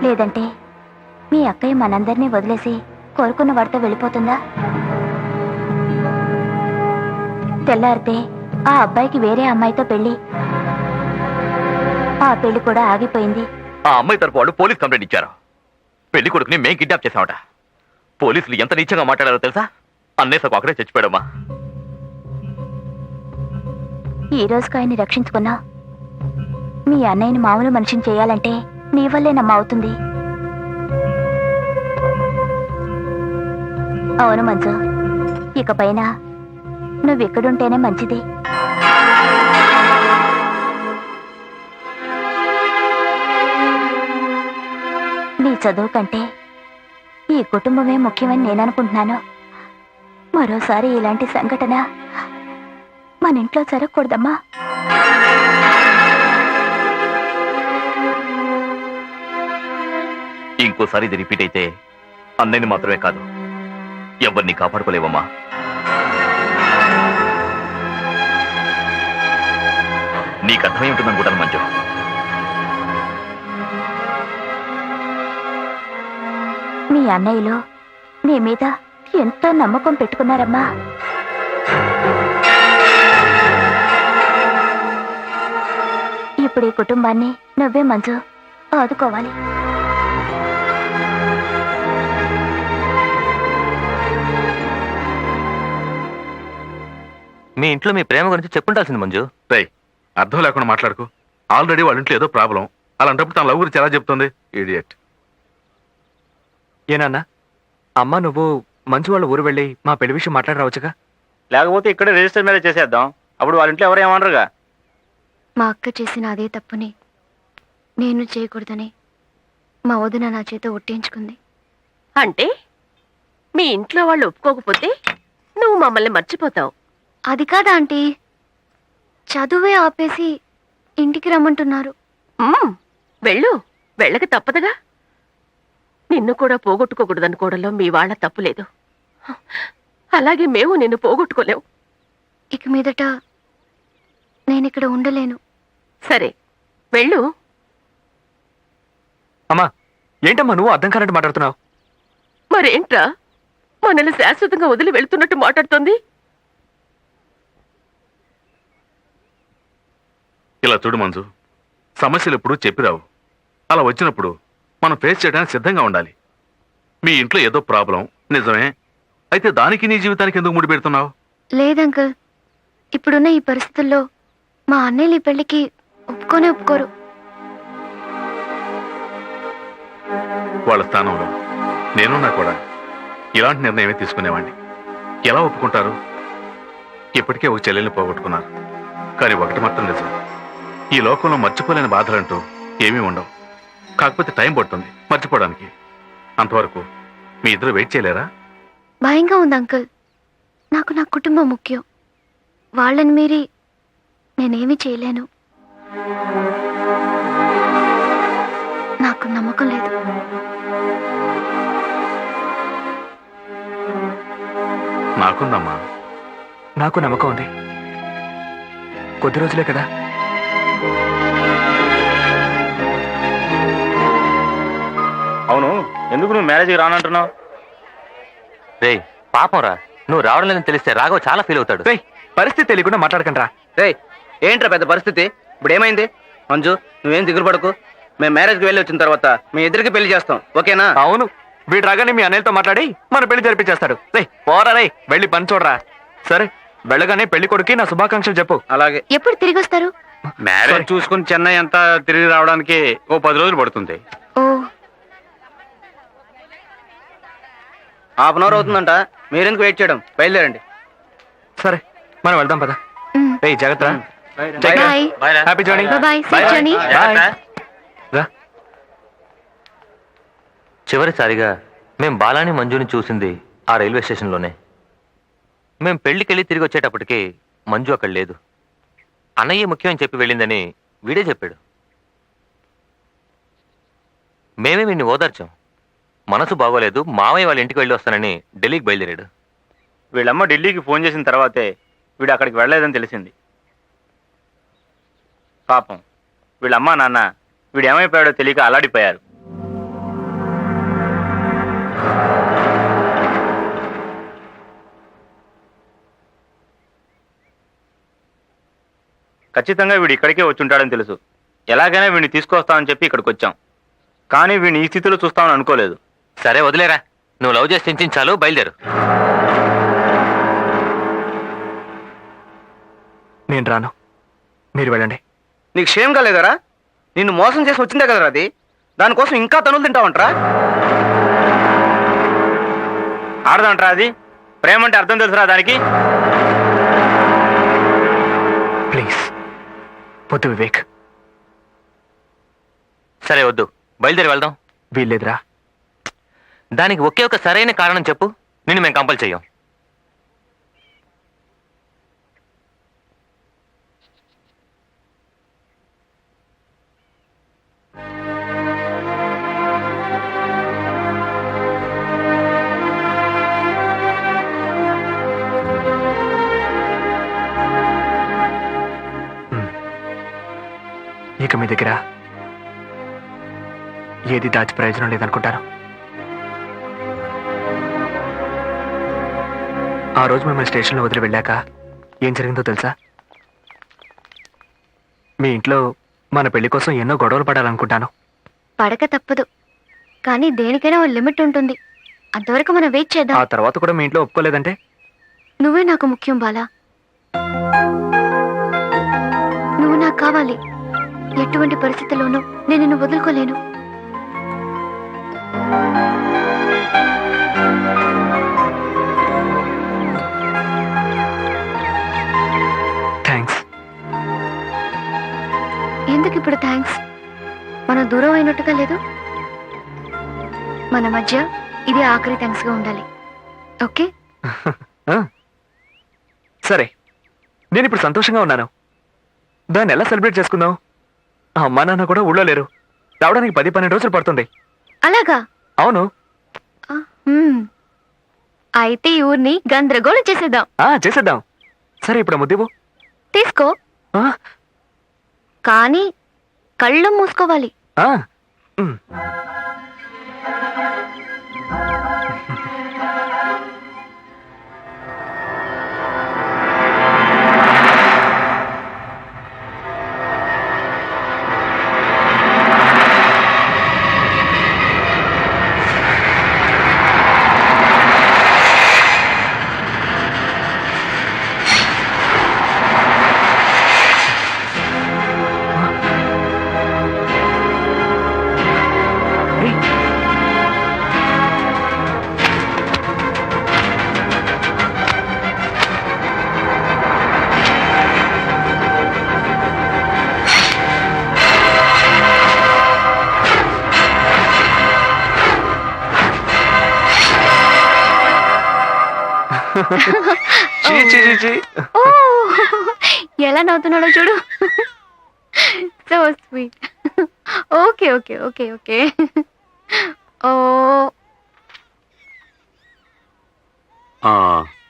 లేదంటే మీ అక్కయ్య మనందరినీ వదిలేసి కోరుకున్న వాడితో వెళ్ళిపోతుందా? తెల్లారితే ఆ అబ్బాయికి వేరే అమ్మాయితో పెళ్లి. ఆ పెళ్లి కూడా ఆగిపోయింది. ఆ అమ్మాయి తరపు వాళ్ళు పోలీస్ కంప్లైంట్ ఇచ్చారు. పెళ్లి కొడుకుని మేం కిడ్నాప్ చేసామట. పోలీసులు ఎంత నీచంగా మాట్లాడారో తెలుసా? అన్నేసకు అక్కడే చచ్చిపోయాడమ్మా. ఈ రోజుకు ఆయన్ని రక్షించుకున్నా. మీ అన్నయ్యని మామూలు మనిషిని చేయాలంటే నీ వల్లేనమ్మా అవుతుంది. అవును మంజు, ఇకపైన నువ్వెక్కడుంటేనే మంచిది. నీ చదువు కంటే ఈ కుటుంబమే ముఖ్యమని నేను అనుకుంటున్నాను. మరోసారి ఇలాంటి సంఘటన మన ఇంట్లో జరగకూడదమ్మా. ఇంకోసారి ఇది రిపీట్ అయితే అన్నయ్యని మాత్రమే కాదు, ఎవరిని కాపాడుకోలేవమ్మా. నీకు అర్థమై ఉంటుందనుకుంటాను మంజు. మీ అన్నయ్యలు నీ మీద ఎంతో నమ్మకం పెట్టుకున్నారమ్మా. ఇప్పుడు ఈ కుటుంబాన్ని నువ్వే మంజు ఆదుకోవాలి. మీ ఇంట్లో మీ ప్రేమ గురించి చెప్పుంటాల్సింది మంజు. రేయ్, అర్థం లేకుండా మాట్లాడుకో. ఆల్రెడీ వాళ్ళ ఇంట్లో ఏదో ప్రాబ్లం. అలాంటప్పుడు తన లవ్ గురించి ఎలా చెప్తుంది? ఇడియట్. ఏనాన్న, అమ్మ నువ్వు మంచు వాళ్ళ ఊరు వెళ్ళి మా పెళ్లి విషయం మాట్లాడరావచ్చుగా? లేకపోతే ఇక్కడే రిజిస్టర్ మీద చేసేద్దాం. అప్పుడు వాళ్ళ ఇంట్లో ఎవరు ఏమనరుగా. మా అక్క చేసిన అదే తప్పుని నేను చేయకూడదని మా వదిన నా చేత ఒట్టించుకుంది. అంటే మీ ఇంట్లో వాళ్ళు ఒప్పుకోకపోతే నువ్వు మమ్మల్ని మర్చిపోతావు. అది కాదా ఆంటీ, చదువే ఆపేసి ఇంటికి రమ్మంటున్నారు. వెళ్ళు, వెళ్ళక తప్పదుగా. నిన్ను కూడా పోగొట్టుకోకూడదనుకోవడంలో మీ వాళ్ళ తప్పు లేదు. అలాగే మేము నిన్ను పోగొట్టుకోలేవు. ఇక మీదట నేనిక్కడ ఉండలేను. సరే వెళ్ళు. అమ్మా, ఏంటమ్మా నువ్వు అర్థం కానట్టు మాట్లాడుతున్నావు? మరేంట్రా మనల్ని శాశ్వతంగా వదిలి వెళ్తున్నట్టు మాట్లాడుతోంది? ఇలా చూడు మంజు, సమస్యలు ఎప్పుడు చెప్పిరావు. అలా వచ్చినప్పుడు మనం ఫేస్ చేయడానికి సిద్ధంగా ఉండాలి. మీ ఇంట్లో ఏదో ప్రాబ్లం నిజమే, అయితే దానికి నీ జీవితానికి ఎందుకు ముడి పెడుతున్నావు? లేదంకల్, ఇప్పుడున్న ఈ పరిస్థితుల్లో మా అన్నయ్యలు ఈ పెళ్లికి ఒప్పుకోరు. వాళ్ళ స్థానంలో నేనున్నా కూడా ఇలాంటి నిర్ణయమే తీసుకునేవాడిని. ఎలా ఒప్పుకుంటారు? ఇప్పటికే ఒక చెల్లెల్ని పోగొట్టుకున్నారు. కానీ ఒకటి మాత్రం నిజం, ఈ లోకంలో మర్చిపోలేని బాధలంటూ ఏమీ ఉండవు. కాకపోతే టైం పడుతుంది మర్చిపోవడానికి. అంతవరకు మీ ఇద్దరు వెయిట్ చేయలేరా? భయంగా ఉంది అంకుల్. నాకు నా కుటుంబం ముఖ్యం. వాళ్ళని మీరి నేనేమీ చేయలేను. నాకు నమ్మకం లేదు. నాకుందమ్మా. నాకు నమ్మకం ఉంది. కొద్ది రోజులే కదా. అవును, ఎందుకు నువ్వు మ్యారేజ్కి రానంటున్నావు? రేయ్ పాపం రా, నువ్వు రావడం లేదని తెలిస్తే రాఘవ్ చాలా ఫీల్ అవుతాడు. రేయ్, పరిస్థితి తెలియకుండా మాట్లాడకండి రా. రేయ్ ఏంట్రా పెద్ద పరిస్థితి? ఇప్పుడు ఏమైంది? మంజు నువ్వేం దిగులు పడకు. మేము మ్యారేజ్కి వెళ్ళి వచ్చిన తర్వాత మీ ఇద్దరికి పెళ్లి చేస్తాం, ఓకేనా? అవును, వీడు రాగానే మీ అన్నయ్యతో మాట్లాడి మన పెళ్లి జరిపించేస్తాడు. రేయ్ పోరా, రేయ్ వెళ్ళి పని చూడరా. సరే వెళ్ళగానే పెళ్లి కొడుకి నా శుభాకాంక్షలు చెప్పు. అలాగే. ఎప్పుడు తిరిగి వస్తారు? మ్యారేజ్ చూసుకుని చెన్నై అంతా తిరిగి రావడానికి ఓ 10 రోజులు పడుతుంది. ఓ, హాఫ్ అన్ అవర్ అవుతుందంట. మీరెందుకు వెయిట్ చేయడం? బయలుదేరండి. సరే మనం వెళ్దాం పద. రేయ్ జాగ్రత్త. Bye. Happy journey. Bye. Safe journey. రా. చివరిసారిగా మేం బాలాని మంజుని చూసింది ఆ రైల్వే స్టేషన్లోనే. మేం పెళ్లికెళ్ళి తిరిగి వచ్చేటప్పటికి మంజు అక్కడ లేదు. అన్నయ్య ముఖ్యమని చెప్పి వెళ్ళిందని వీడే చెప్పాడు. మేమే వీడిని ఓదార్చాం. మనసు బాగోలేదు, మావయ్య వాళ్ళ ఇంటికి వెళ్ళి వస్తానని ఢిల్లీకి బయలుదేరాడు. వీళ్ళమ్మ ఢిల్లీకి ఫోన్ చేసిన తర్వాతే వీడు అక్కడికి వెళ్ళలేదని తెలిసింది. పాపం వీళ్ళమ్మ నాన్న వీడు ఏమైపోయాడో తెలియక అల్లాడిపోయారు. ఖచ్చితంగా వీడు ఇక్కడికే వచ్చి ఉంటాడని తెలుసు. ఎలాగైనా వీడిని తీసుకొస్తామని చెప్పి ఇక్కడికి వచ్చాం. కానీ వీడిని ఈ స్థితిలో చూస్తామని అనుకోలేదు. సరే వదిలేరా, నువ్వు లవ్ చేసి చించాలు, బయలుదేరు. నేను రాను, మీరు వెళ్ళండి. నీకు క్షేమ్ కాలేదరా? నిన్ను మోసం చేసి వచ్చిందే కదరా అది. దానికోసం ఇంకా తనులు తింటావంటరా? ఆడదంటరా అది? ప్రేమ అంటే అర్థం తెలుసురా దానికి? ప్లీజ్ వద్దు వివేక్. సరే వద్దు, బయలుదేరి వెళ్దాం. వీల్లేదురా. దానికి ఒకే ఒక సరైన కారణం చెప్పు, నిన్ను మేము కంపల్ చెయ్యం. ఇక మీ దగ్గర ఏది దాచి ప్రయోజనం లేదనుకుంటారు. ఆ రోజు మిమ్మల్ని స్టేషన్లో వదిలి వెళ్ళాక ఏం జరిగిందో తెలుసా? మీ ఇంట్లో మన పెళ్లి కోసం ఎన్నో గొడవలు పడాలనుకుంటాను. పడక తప్పదు, కానీ దేనికైనా ఓ లిమిట్ ఉంటుంది. అంతవరకు మనం వెయిట్ చేద్దాం. ఆ తర్వాత కూడా మీ ఇంట్లో ఒప్పుకోలేదంటే? నువ్వే నాకు ముఖ్యం బాలా. నువ్వు నాకు కావాలి. ఎటువంటి పరిస్థితుల్లోనూ నేను నిన్ను వదులుకోలేను. థ్యాంక్స్. ఎందుకు ఇప్పుడు థ్యాంక్స్? మనం దూరం అయినట్టుగా లేదు. మన మధ్య ఇది ఆఖరి థ్యాంక్స్ గా ఉండాలి. ఓకే? సరే, నేను ఇప్పుడు సంతోషంగా ఉన్నాను. దాన్ని ఎలా సెలబ్రేట్ చేసుకుందాం? అమ్మా నాన్న కూడా ఊళ్ళో లేరు. రావడానికి 10-12 రోజులు పడుతుంది. అలాగా? అవును. అయితే ఈ ఊరిని గందరగోళం చేసేద్దాం. చేసేద్దాం. సరే, ఇప్పుడు ముద్దివు. తీసుకో, కానీ కళ్ళు మూసుకోవాలి. ఎలా నవ్వుతున్నాడో చూడు. So sweet. Okay okay okay okay.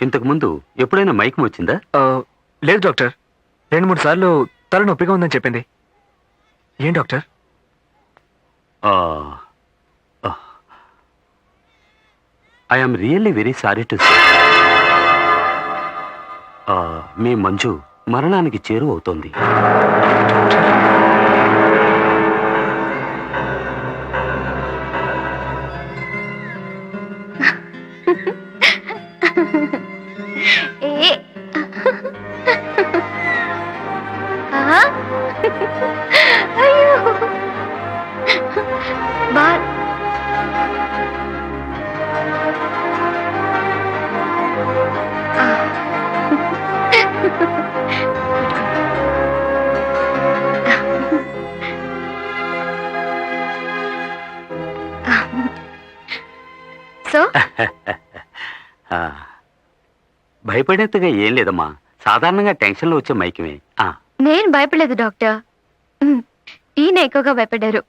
ఇంతకు ముందు ఎప్పుడైనా మైకం వచ్చిందా? లేదు డాక్టర్. 2-3 సార్లు తల నొప్పిగా ఉందని చెప్పింది. ఏం doctor? I'm really very sorry to say. మీ మంజు మరణానికి చేరువవుతోంది. అయ్యో బా సో భయపడేంతగా ఏం లేదమ్మా, సాధారణంగా టెన్షన్లో వచ్చే మైకమే. నేను భయపడలేదు డాక్టర్. ఈయన ఎక్కువగా భయపడ్డారు.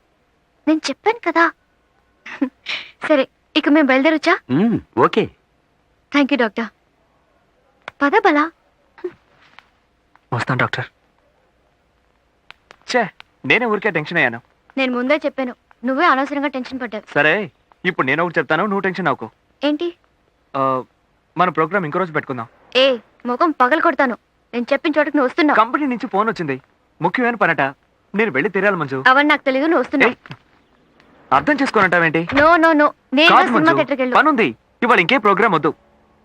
నేను చెప్పాను కదా. సరే, ఇక మేము బయలుదేరొచ్చా? ఓకే. Thank you doctor. పద బలా. వస్తాను డాక్టర్. చే, నేనే ఊరికే టెన్షన్ అయ్యాను. నేను ముందే చెప్పాను, నువ్వే అనవసరంగా టెన్షన్ పడ్డావు. సరే, ఇప్పుడు నేను ఒకటి చెప్తాను, నువ్వు టెన్షన్ అవ్వకు. ఏంటి? మన ప్రోగ్రామ్ ఇంకో రోజు పెట్టుకుందాం. ఏ ముఖం పగలు కొడతాను. నేను చెప్పిన చోటకి నువ్వు వస్తున్నావు. కంపెనీ నుంచి ఫోన్ వచ్చింది, ముఖ్యమైన పనట. నేను వెళ్ళి తీరాలి మంజు. అవన్నీ నాకు తెలియదు, నువ్వు వస్తున్నావు. అర్థం చేసుకోనంటావేంటి? నో నో నో, నేను కాదు సినిమా మంజు, థియేటర్కి వెళ్ళు. పనుంది. ఇవాళ ఇంకే ప్రోగ్రామ్ వద్దు.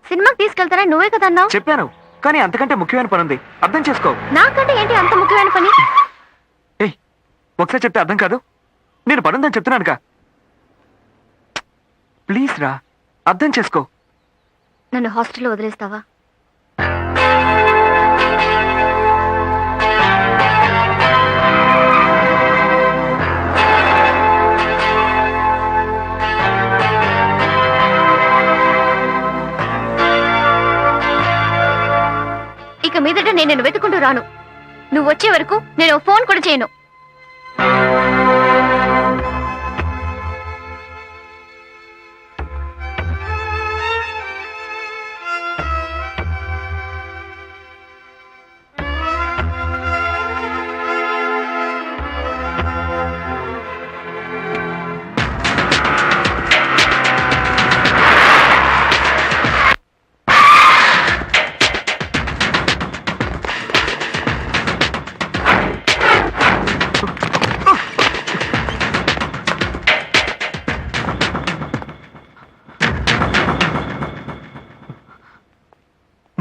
సినిమాకి తీసుకెళ్తానని నువ్వే కదా అన్నావు. చెప్పాను, కానీ అంతకంటే ముఖ్యమైన పనుంది. అర్థం చేసుకో. నాకంటే ఏంటి అంత ముఖ్యమైన పని? ఏయ్, ఒకసారి చెప్తే అర్థం కాదు. నేను పనుందని చెప్తున్నానుగా. ప్లీజ్ రా, అర్థం చేసుకో. నన్ను హాస్టల్లో వదిలేస్తావా? ఇక మీదట నేను నిన్ను వెతుకుంటూ రాను. నువ్వు వచ్చే వరకు నేను ఫోన్ కూడా చేయను.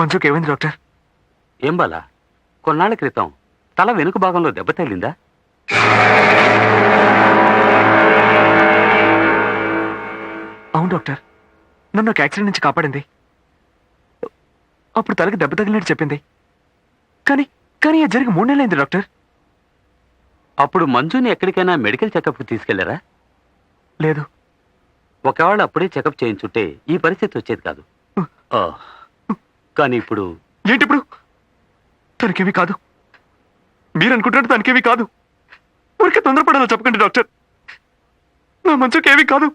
మంజుకి ఏమైంది డాక్టర్? ఏం బాలా, కొన్నాళ్ల క్రితం తల వెనుక భాగంలో దెబ్బ తగిలిందా? అవును డాక్టర్, నన్ను ఒక యాక్సిడెంట్ నుంచి కాపాడింది. అప్పుడు తలకి దెబ్బ తగిలినట్టు చెప్పింది. కానీ కానీ అది జరిగి 3 నెలలైంది డాక్టర్. అప్పుడు మంజుని ఎక్కడికైనా మెడికల్ చెకప్కి తీసుకెళ్లారా? లేదు. ఒకవేళ అప్పుడే చెకప్ చేయించుంటే ఈ పరిస్థితి వచ్చేది కాదు. కానీ ఇప్పుడు ఏంటి? ఇప్పుడు తనకేమీ కాదు. మీరు అనుకుంటున్నట్టు తనకేమీ కాదు. ఊరికే తొందరపడాలో చెప్పకండి డాక్టర్. నా మంచుకేమీ కాదు.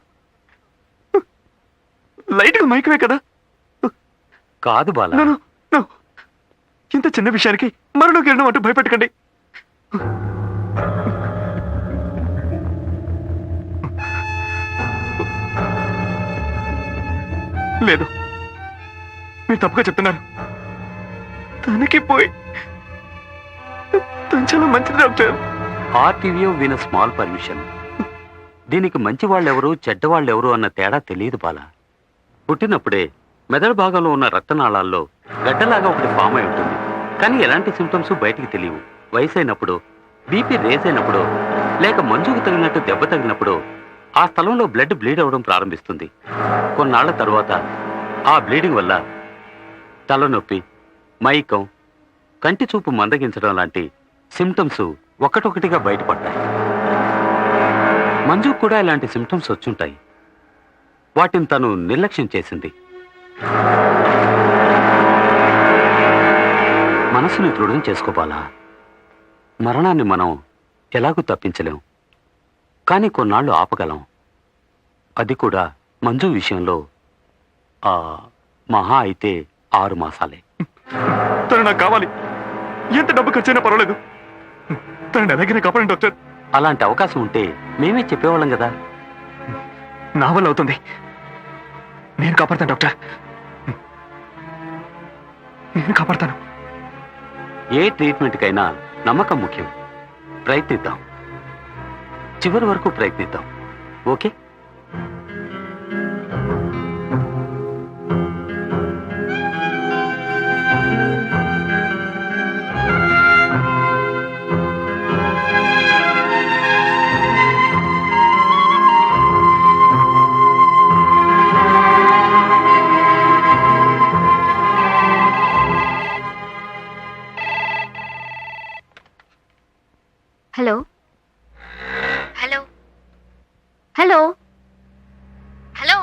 లైట్గా మైకమే కదా. కాదు బాలా, ఇంత చిన్న విషయానికి మరణం గెలడం అంటూ భయపెట్టకండి. లేదు, మీరు తప్పుగా చెప్తున్నారు. తనకి పోయి తను చాలా మంచిది డాక్టర్. ఆర్టీవీఓ విన్ స్మాల్ పర్మిషన్. దీనికి మంచి వాళ్ళెవరు చెడ్డవాళ్ళెవరు అన్న తేడా తెలియదు బాలా. పుట్టినప్పుడే మెదడు భాగంలో ఉన్న రక్తనాళాల్లో గడ్డలాగా ఒకటి ఫామ్ అయి ఉంటుంది. కానీ ఎలాంటి సిమ్టమ్స్ బయటికి తెలియవు. వయసు అయినప్పుడు, బీపీ రేస్ అయినప్పుడు, లేక మంజుకు తగిలినట్టు దెబ్బ తగిలినప్పుడు ఆ స్థలంలో బ్లడ్ బ్లీడ్ అవ్వడం ప్రారంభిస్తుంది. కొన్నాళ్ల తర్వాత ఆ బ్లీడింగ్ వల్ల తలనొప్పి, మైకం, కంటి చూపు మందగించడం లాంటి సిమ్టమ్స్ ఒక్కటొక్కటిగా బయటపడ్డాయి. మంజుకు కూడా ఇలాంటి సిమ్టమ్స్ వచ్చుంటాయి. వాటిని తను నిర్లక్ష్యం చేసింది. మనసుని దృఢం చేసుకోవాలా. మరణాన్ని మనం ఎలాగూ తప్పించలేం, కానీ కొన్నాళ్ళు ఆపగలం. అది కూడా మంజు విషయంలో మహా అయితే 6 మాసాలే. తను నాకు కావాలి. ఎంత డబ్బు ఖర్చైనా పర్వాలేదు. తనని ఎలాగైనా కాపాడండి డాక్టర్. అలాంటి అవకాశం ఉంటే మేమే చెప్పేవాళ్ళం కదా. నా వల్ల అవుతుంది. నేను కాపాడతాను డాక్టర్. నేను కాపాడతాను. ఏ ట్రీట్మెంట్కైనా నమ్మకం ముఖ్యం. ప్రయత్నిద్దాం, చివరి వరకు ప్రయత్నిద్దాం. Okay? Hello hello hello hello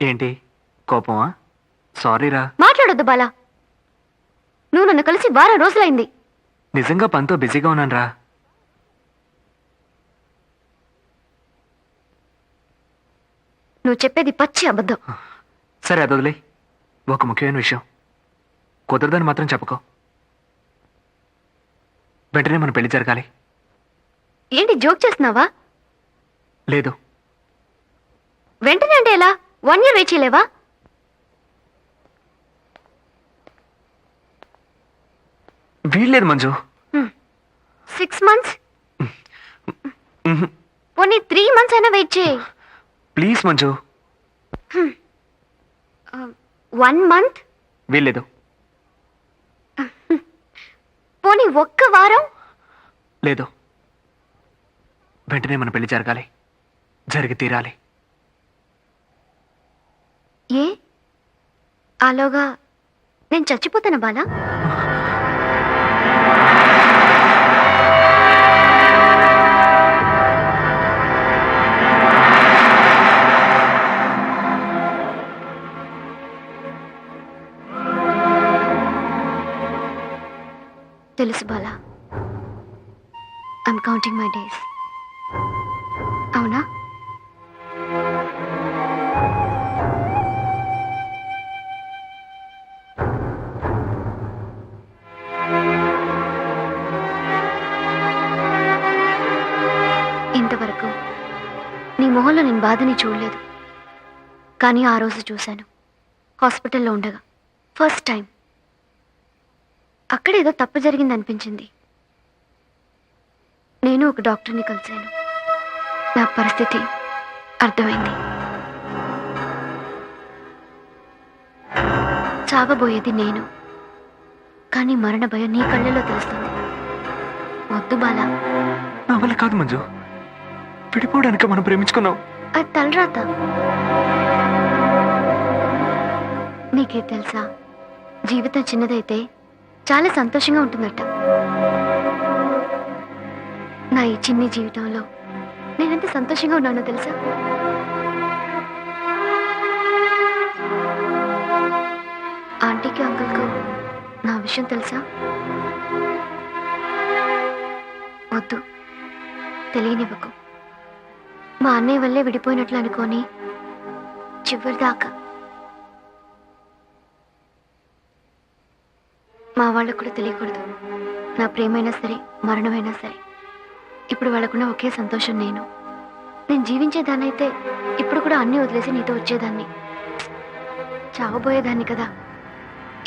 ఏంటి కోపమా? సారీరా. మాట్లాడొద్దు బాలా. నువ్వు నన్ను కలిసి వారం రోజులైంది. నిజంగా పనితో బిజీగా ఉన్నానురా. నువ్వు చెప్పేది పచ్చి అబద్ధం. సరే అది వదిలే. ఒక ముఖ్యమైన విషయం, కుదరదని మాత్రం చెప్పుకో. వెంటనే మన పెళ్లి జరగాలి. ఏంటి జోక్ చేస్తున్నావా? లేదు. వెంటనే అంటే ఎలా? 1 year వెయిట్ చేయలేవా? వీల్లేదు మంజు. 6 months? పోనీ 3 months అయినా వెయిట్ చేయి. ప్లీజ్ మంజు. 1 month? వీల్లేదు. పోనీ 1 వారం? లేదు. వెంటనే మన పెళ్లి జరగాలి. జరిగి తీరాలి. ఏ ఆలోగా నేను చచ్చిపోతాను బాలా. తెలుసు Bala. I'm counting my days. అవునా? ఇంతవరకు నీ మొహంలో నేను బాధని చూడలేదు, కానీ ఆ రోజు చూశాను. హాస్పిటల్లో ఉండగా ఫస్ట్ టైం. అక్కడేదో తప్పు జరిగిందనిపించింది. నేను ఒక డాక్టర్ని కలిశాను. నా పరిస్థితి అర్థమైంది. చావబోయేది నేను, కానీ మరణ భయం నీ కళ్ళలో తెలుస్తుంది. వద్దు బాలా. నా వల్ల కాదు మంజు. విడిపోవడానికి మనం ప్రేమించుకున్నాం. అది తలరాత. నీకే తెలుసా, జీవితం చిన్నదైతే చాలా సంతోషంగా ఉంటుందట. నా ఈ చిన్ని జీవితంలో నేనెంత సంతోషంగా ఉన్నానో తెలుసా? ఆంటీకి అంకుల్కు నా విషయం తెలుసా? వద్దు, తెలియనివ్వకు. మా అన్నయ్య వల్లే విడిపోయినట్లు అనుకొని చివరిదాకా మా వాళ్ళకు కూడా తెలియకూడదు. నా ప్రేమైనా సరే, మరణమైనా సరే, ఇప్పుడు వాళ్ళకున్న ఒకే సంతోషం నేను జీవించేదాన్నైతే ఇప్పుడు కూడా అన్నీ వదిలేసి నీతో వచ్చేదాన్ని. చావబోయేదాన్ని కదా.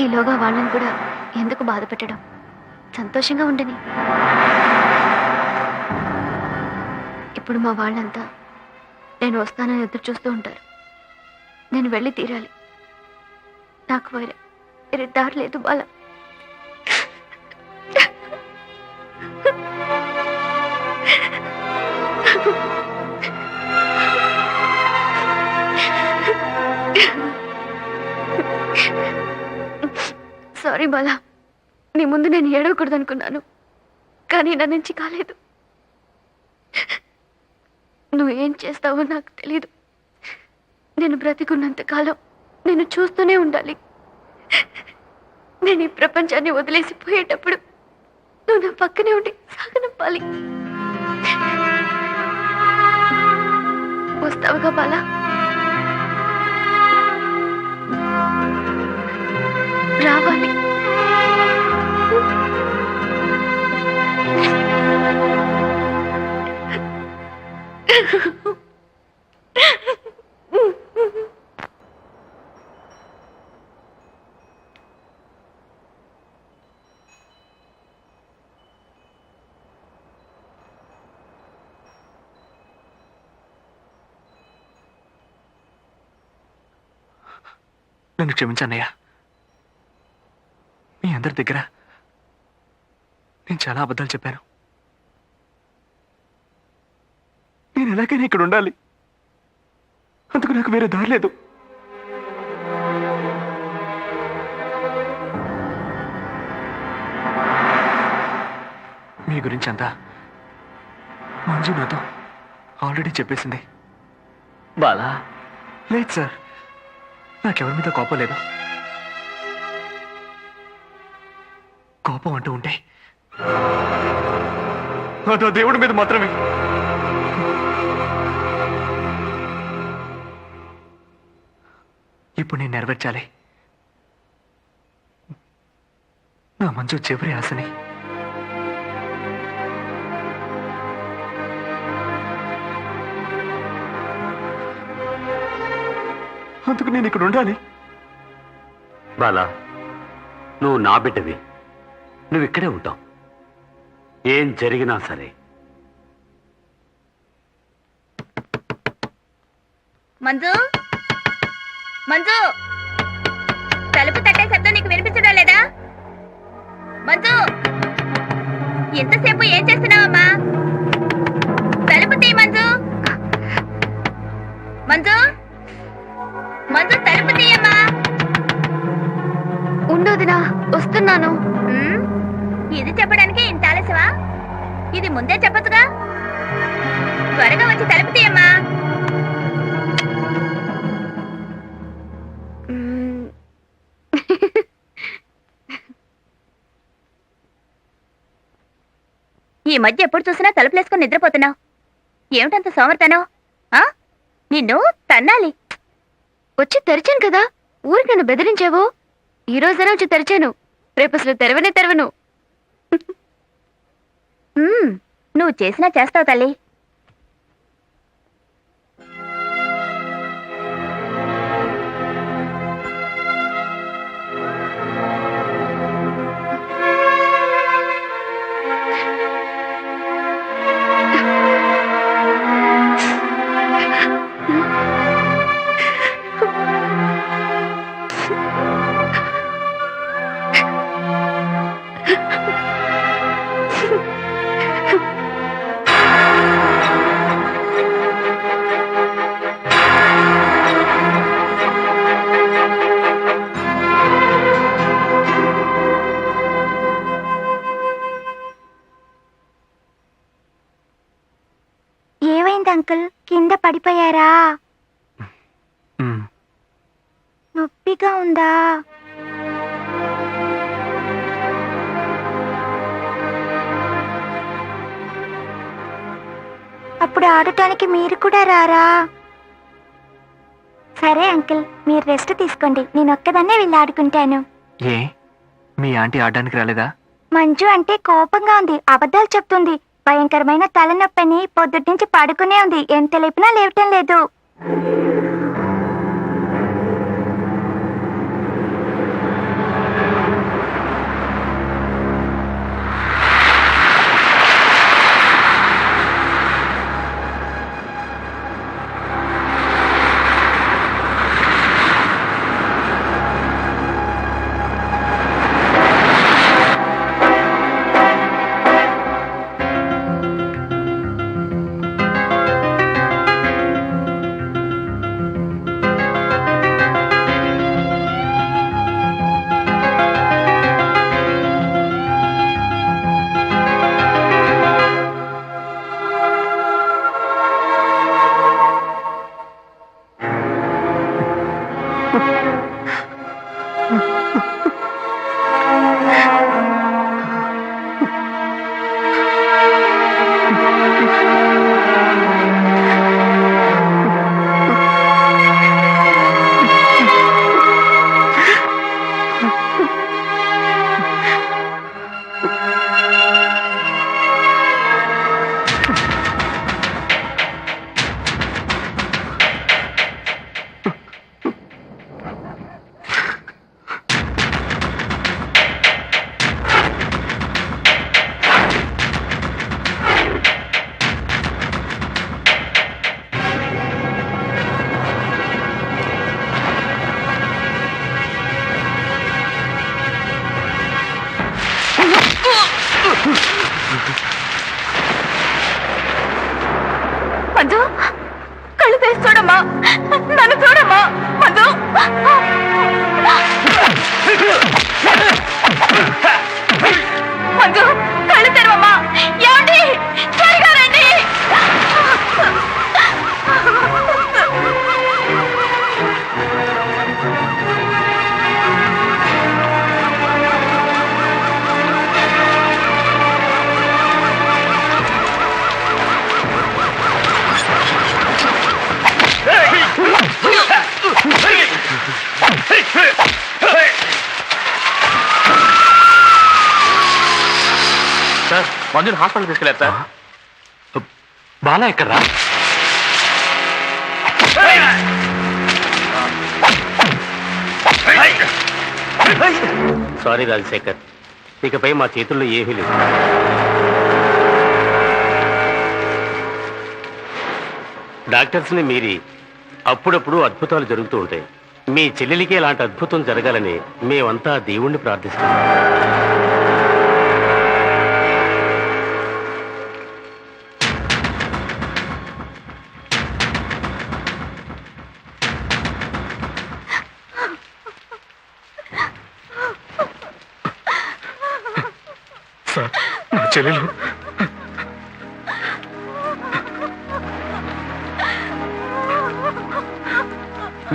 ఈలోగా వాళ్ళని కూడా ఎందుకు బాధ పెట్టడం? సంతోషంగా ఉండని. ఇప్పుడు మా వాళ్ళంతా నేను వస్తానని ఎదురు చూస్తూ ఉంటారు. నేను వెళ్ళి తీరాలి. నాకు వేరే దారి లేదు బాల. సారీ బాలా, నీ ముందు నేను ఏడవకూడదు అనుకున్నాను, కానీ నా నుంచి కాలేదు. నువ్వేం చేస్తావో నాకు తెలీదు. నేను బ్రతికున్నంత కాలం నేను చూస్తూనే ఉండాలి. నేను ఈ ప్రపంచాన్ని వదిలేసిపోయేటప్పుడు నువ్వు నా పక్కనే ఉండి సాగనంపాలి. వస్తావుగా బాలా? రావాలి. నన్ను క్షమించన్నయ్య. మీ అందరి దగ్గర నేను చాలా అబద్ధాలు చెప్పాను. నేను ఎలాగైనా ఇక్కడ ఉండాలి. అందుకు నాకు వేరే దారి లేదు. మీ గురించి అంతా మంజు నాతో ఆల్రెడీ చెప్పేసింది. బాలా, లేదు సార్, నాకెవరి మీద కోపం లేదు. కోపం అంటూ ఉంటే అదో దేవుడి మీద మాత్రమే. ఇప్పుడు నేను నెరవేర్చాలి నా మంచు చివరి ఆశని. అందుకు నేను ఇక్కడ ఉండాలి. బాలా, నువ్వు నా బిడ్డవి. నువ్వు ఇక్కడే ఉంటావు, ఏం జరిగినా సరే. మంజు, మంజు, తలుపు తట్టే శబ్దం నీకు వినిపించడం లేదా? మంజు, ఎంతసేపు ఏం చేస్తున్నావమ్మా? తలుపు తీ మంజు. మంజు, మంజు, తలుపు తీయమ్మా. ఉండోదినా, వస్తున్నాను. ఇది చెప్పడానికి ఇంత ఆలస్యమా? ఇది ముందే చెప్పచ్చుగా. త్వరగా వచ్చి తలుపు తీయమ్మా. ఈ మధ్య ఎప్పుడు చూసినా తలుపులేసుకొని నిద్రపోతున్నావు. ఏమిటంత సోమర్తనం? నిన్ను తన్నాలి. వచ్చి తెరిచాను కదా, ఊరికి నన్ను బెదిరించావు. ఈ రోజైనా వచ్చి తెరిచాను, రేపు అసలు తెరవను. నువ్వు చేసినా చేస్తావు తల్లి. ఏమైంది అంకుల్, కింద పడిపోయారా? నొప్పిగా ఉందా? అప్పుడు ఆడటానికి మీరు కూడా రారా? సరే అంకుల్, మీరు రెస్ట్ తీసుకోండి, నేను ఒక్కదాన్నే వెళ్ళి ఆడుకుంటాను. ఏ, మీ ఆంటీ ఆడడానికి రాలేదా? మంజు అంటే కోపంగా ఉంది, అబద్ధాలు చెప్తుంది. భయంకరమైన తలనొప్పిని పొద్దుటి నుంచి పడుకునే ఉంది, ఎంత లేపినా లేవటం లేదు. మంజు, కళ్ళు తెరిచి చూడమ్మా, నన్ను చూడమ్మా. మంజు, మంజు, కళ్ళు తెరవమ్మా. ఏమండి, త్వరగా రండి. మంజుని హాస్పిటల్ తీసుకెళ్ళారు సార్. బాలా ఎక్కడ్రా? సారీ రాజశేఖర్, ఇకపై మా చేతుల్లో ఏమీ లేదు. డాక్టర్స్ని మీరి అప్పుడప్పుడు అద్భుతాలు జరుగుతూ ఉంటాయి. మీ చెల్లెలికి ఇలాంటి అద్భుతం జరగాలని మేమంతా దేవుణ్ణి ప్రార్థిస్తాం. సార్, నా చెల్లెలు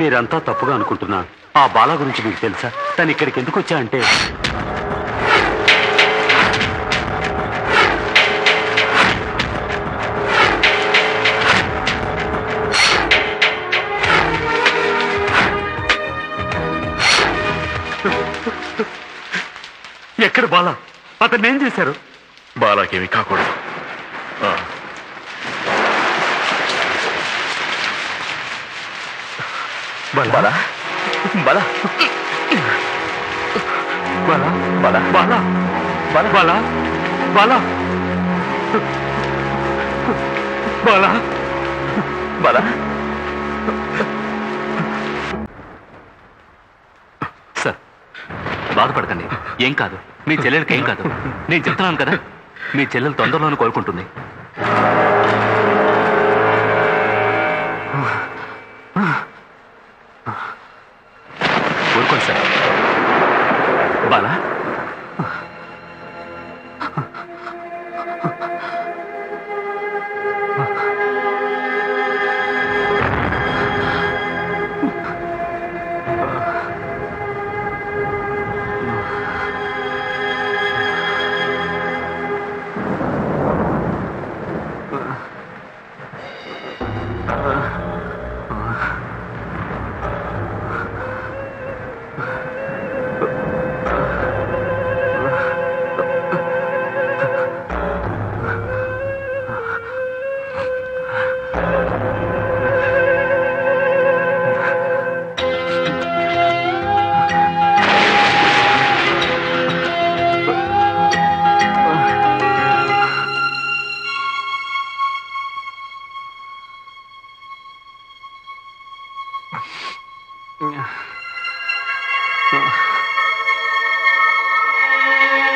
మీరంతా తప్పుగా అనుకుంటున్నారు. ఆ బాలా గురించి మీకు తెలుసా? తను ఇక్కడికి ఎందుకు వచ్చా అంటే ఎక్కడ బాలా? అతన్ని ఏం చేశారు? బాలాకేమీ కాకూడదు. బాలా బాలా బాలా బాలా బాలా బాలా బాలా బాలా బాలా సార్, బాధపడకండి, ఏం కాదు. మీ చెల్లెలకి ఏం కాదు. నేను చెప్తున్నాను కదా, మీ చెల్లెలు తొందరలోనే కోలుకుంటుంది. ఊరుకోండి సార్. బాలా, బాలా,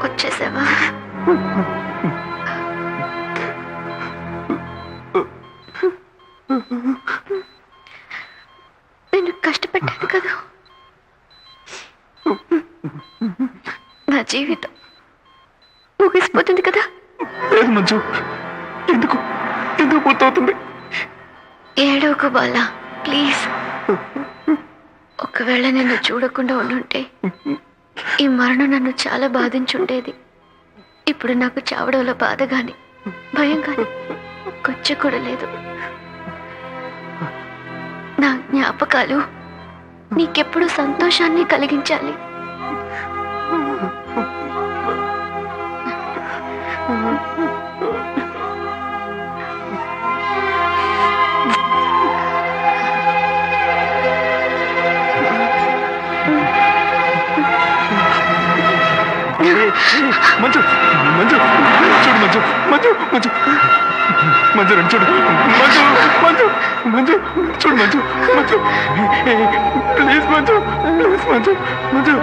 వచ్చేసావా? నేను కష్టపెట్టాను కదా. నా జీవితం ముగిసిపోతుంది కదా. లేదు మంజు, ఎందుకు ఎందుకు పూర్తవుతుంది? ఏడవకు బాలా, ప్లీజ్. ఒకవేళ నిన్ను చూడకుండా ఉండుంటే ఈ మరణం నన్ను చాలా బాధించుండేది. ఇప్పుడు నాకు చావడంలో బాధ గాని భయం గాని కొంచెం కూడా లేదు. నా జ్ఞాపకాలు నీకెప్పుడు సంతోషాన్ని కలిగించాలి. మంజు మంజు చూడు మంజు మంజు మంజు మంజు నన్ను చూడు మంజు మంజు మంజు చూడు మంజు మంజు ప్లీజ్ మంజు ప్లీజ్ మంజు మంజు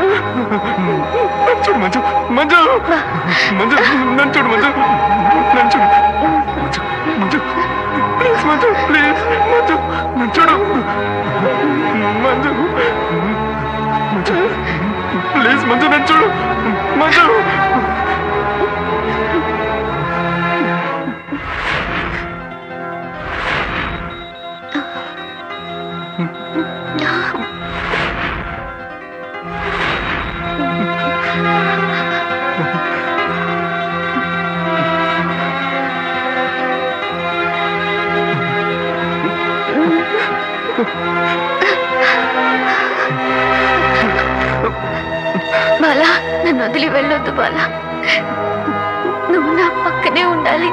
చూడు మంజు మంజు మంజు నన్ను చూడు మంజు నన్ను చూడు మంజు మంజు ప్లీజ్ మంజు ప్లీజ్ మంజు నన్ను చూడు మంజు మంజు ప్లీజ్ మంజు నన్ను చూడు మంజు బాలా నన్ను వదిలి వెళ్ళొద్దు బాలా, నువ్వు నా పక్కనే ఉండాలి.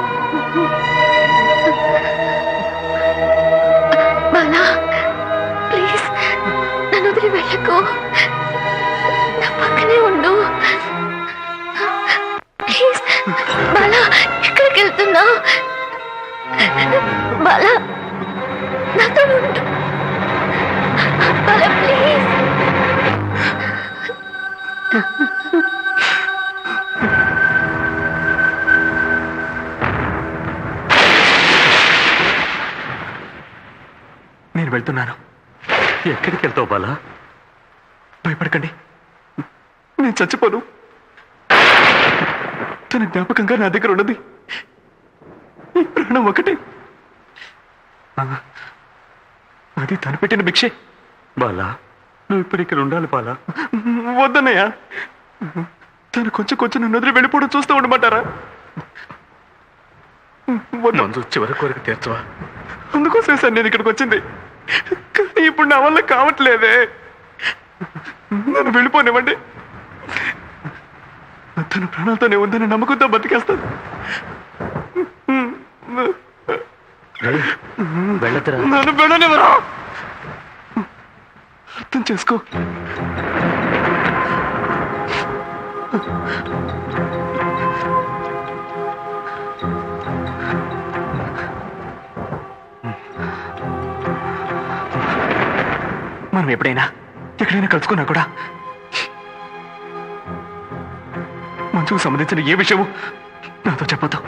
బాలా ప్లీజ్ నన్ను వదిలి వెళ్ళకు, నా పక్కనే ఉండు ప్లీజ్. బాలా ఎక్కడికి వెళ్తున్నావు? బాలా నాతో ఉండు బాలా ప్లీజ్. నేను వెళ్తున్నాను. ఎక్కడికి వెళ్తావు బాలా? భయపడకండి, నేను చచ్చిపోను. తన జ్ఞాపకంగా నా దగ్గర ఉన్నది ఈ ప్రాణం ఒకటి, అది తను పెట్టిన భిక్షే. బాలా నువ్వు ఇప్పుడు ఇక్కడ ఉండాలి బాలా. వద్దన్నయ్యా, తను కొంచెం కొంచెం నన్ను వదిలి వెళ్ళిపోవడం చూస్తూ ఉండమంటారా? మంజు చివరి కోరిక తీర్చవా? అందుకోసమే సార్ నేను ఇక్కడికి వచ్చింది, కానీ ఇప్పుడు నా వల్ల కావట్లేదే. నన్ను వెళ్ళిపోనివ్వండి, తన ప్రాణాలతోనే ఉందని నమ్మకంతో బతికేస్తాను. వెళ్ళదురా, నన్ను వెళ్ళనివ్వరా? అర్థం చేసుకో. మనం ఎప్పుడైనా ఎక్కడైనా కలుసుకున్నా కూడా మంచుకు సంబంధించిన ఏ విషయము నాతో చెప్పొద్దు.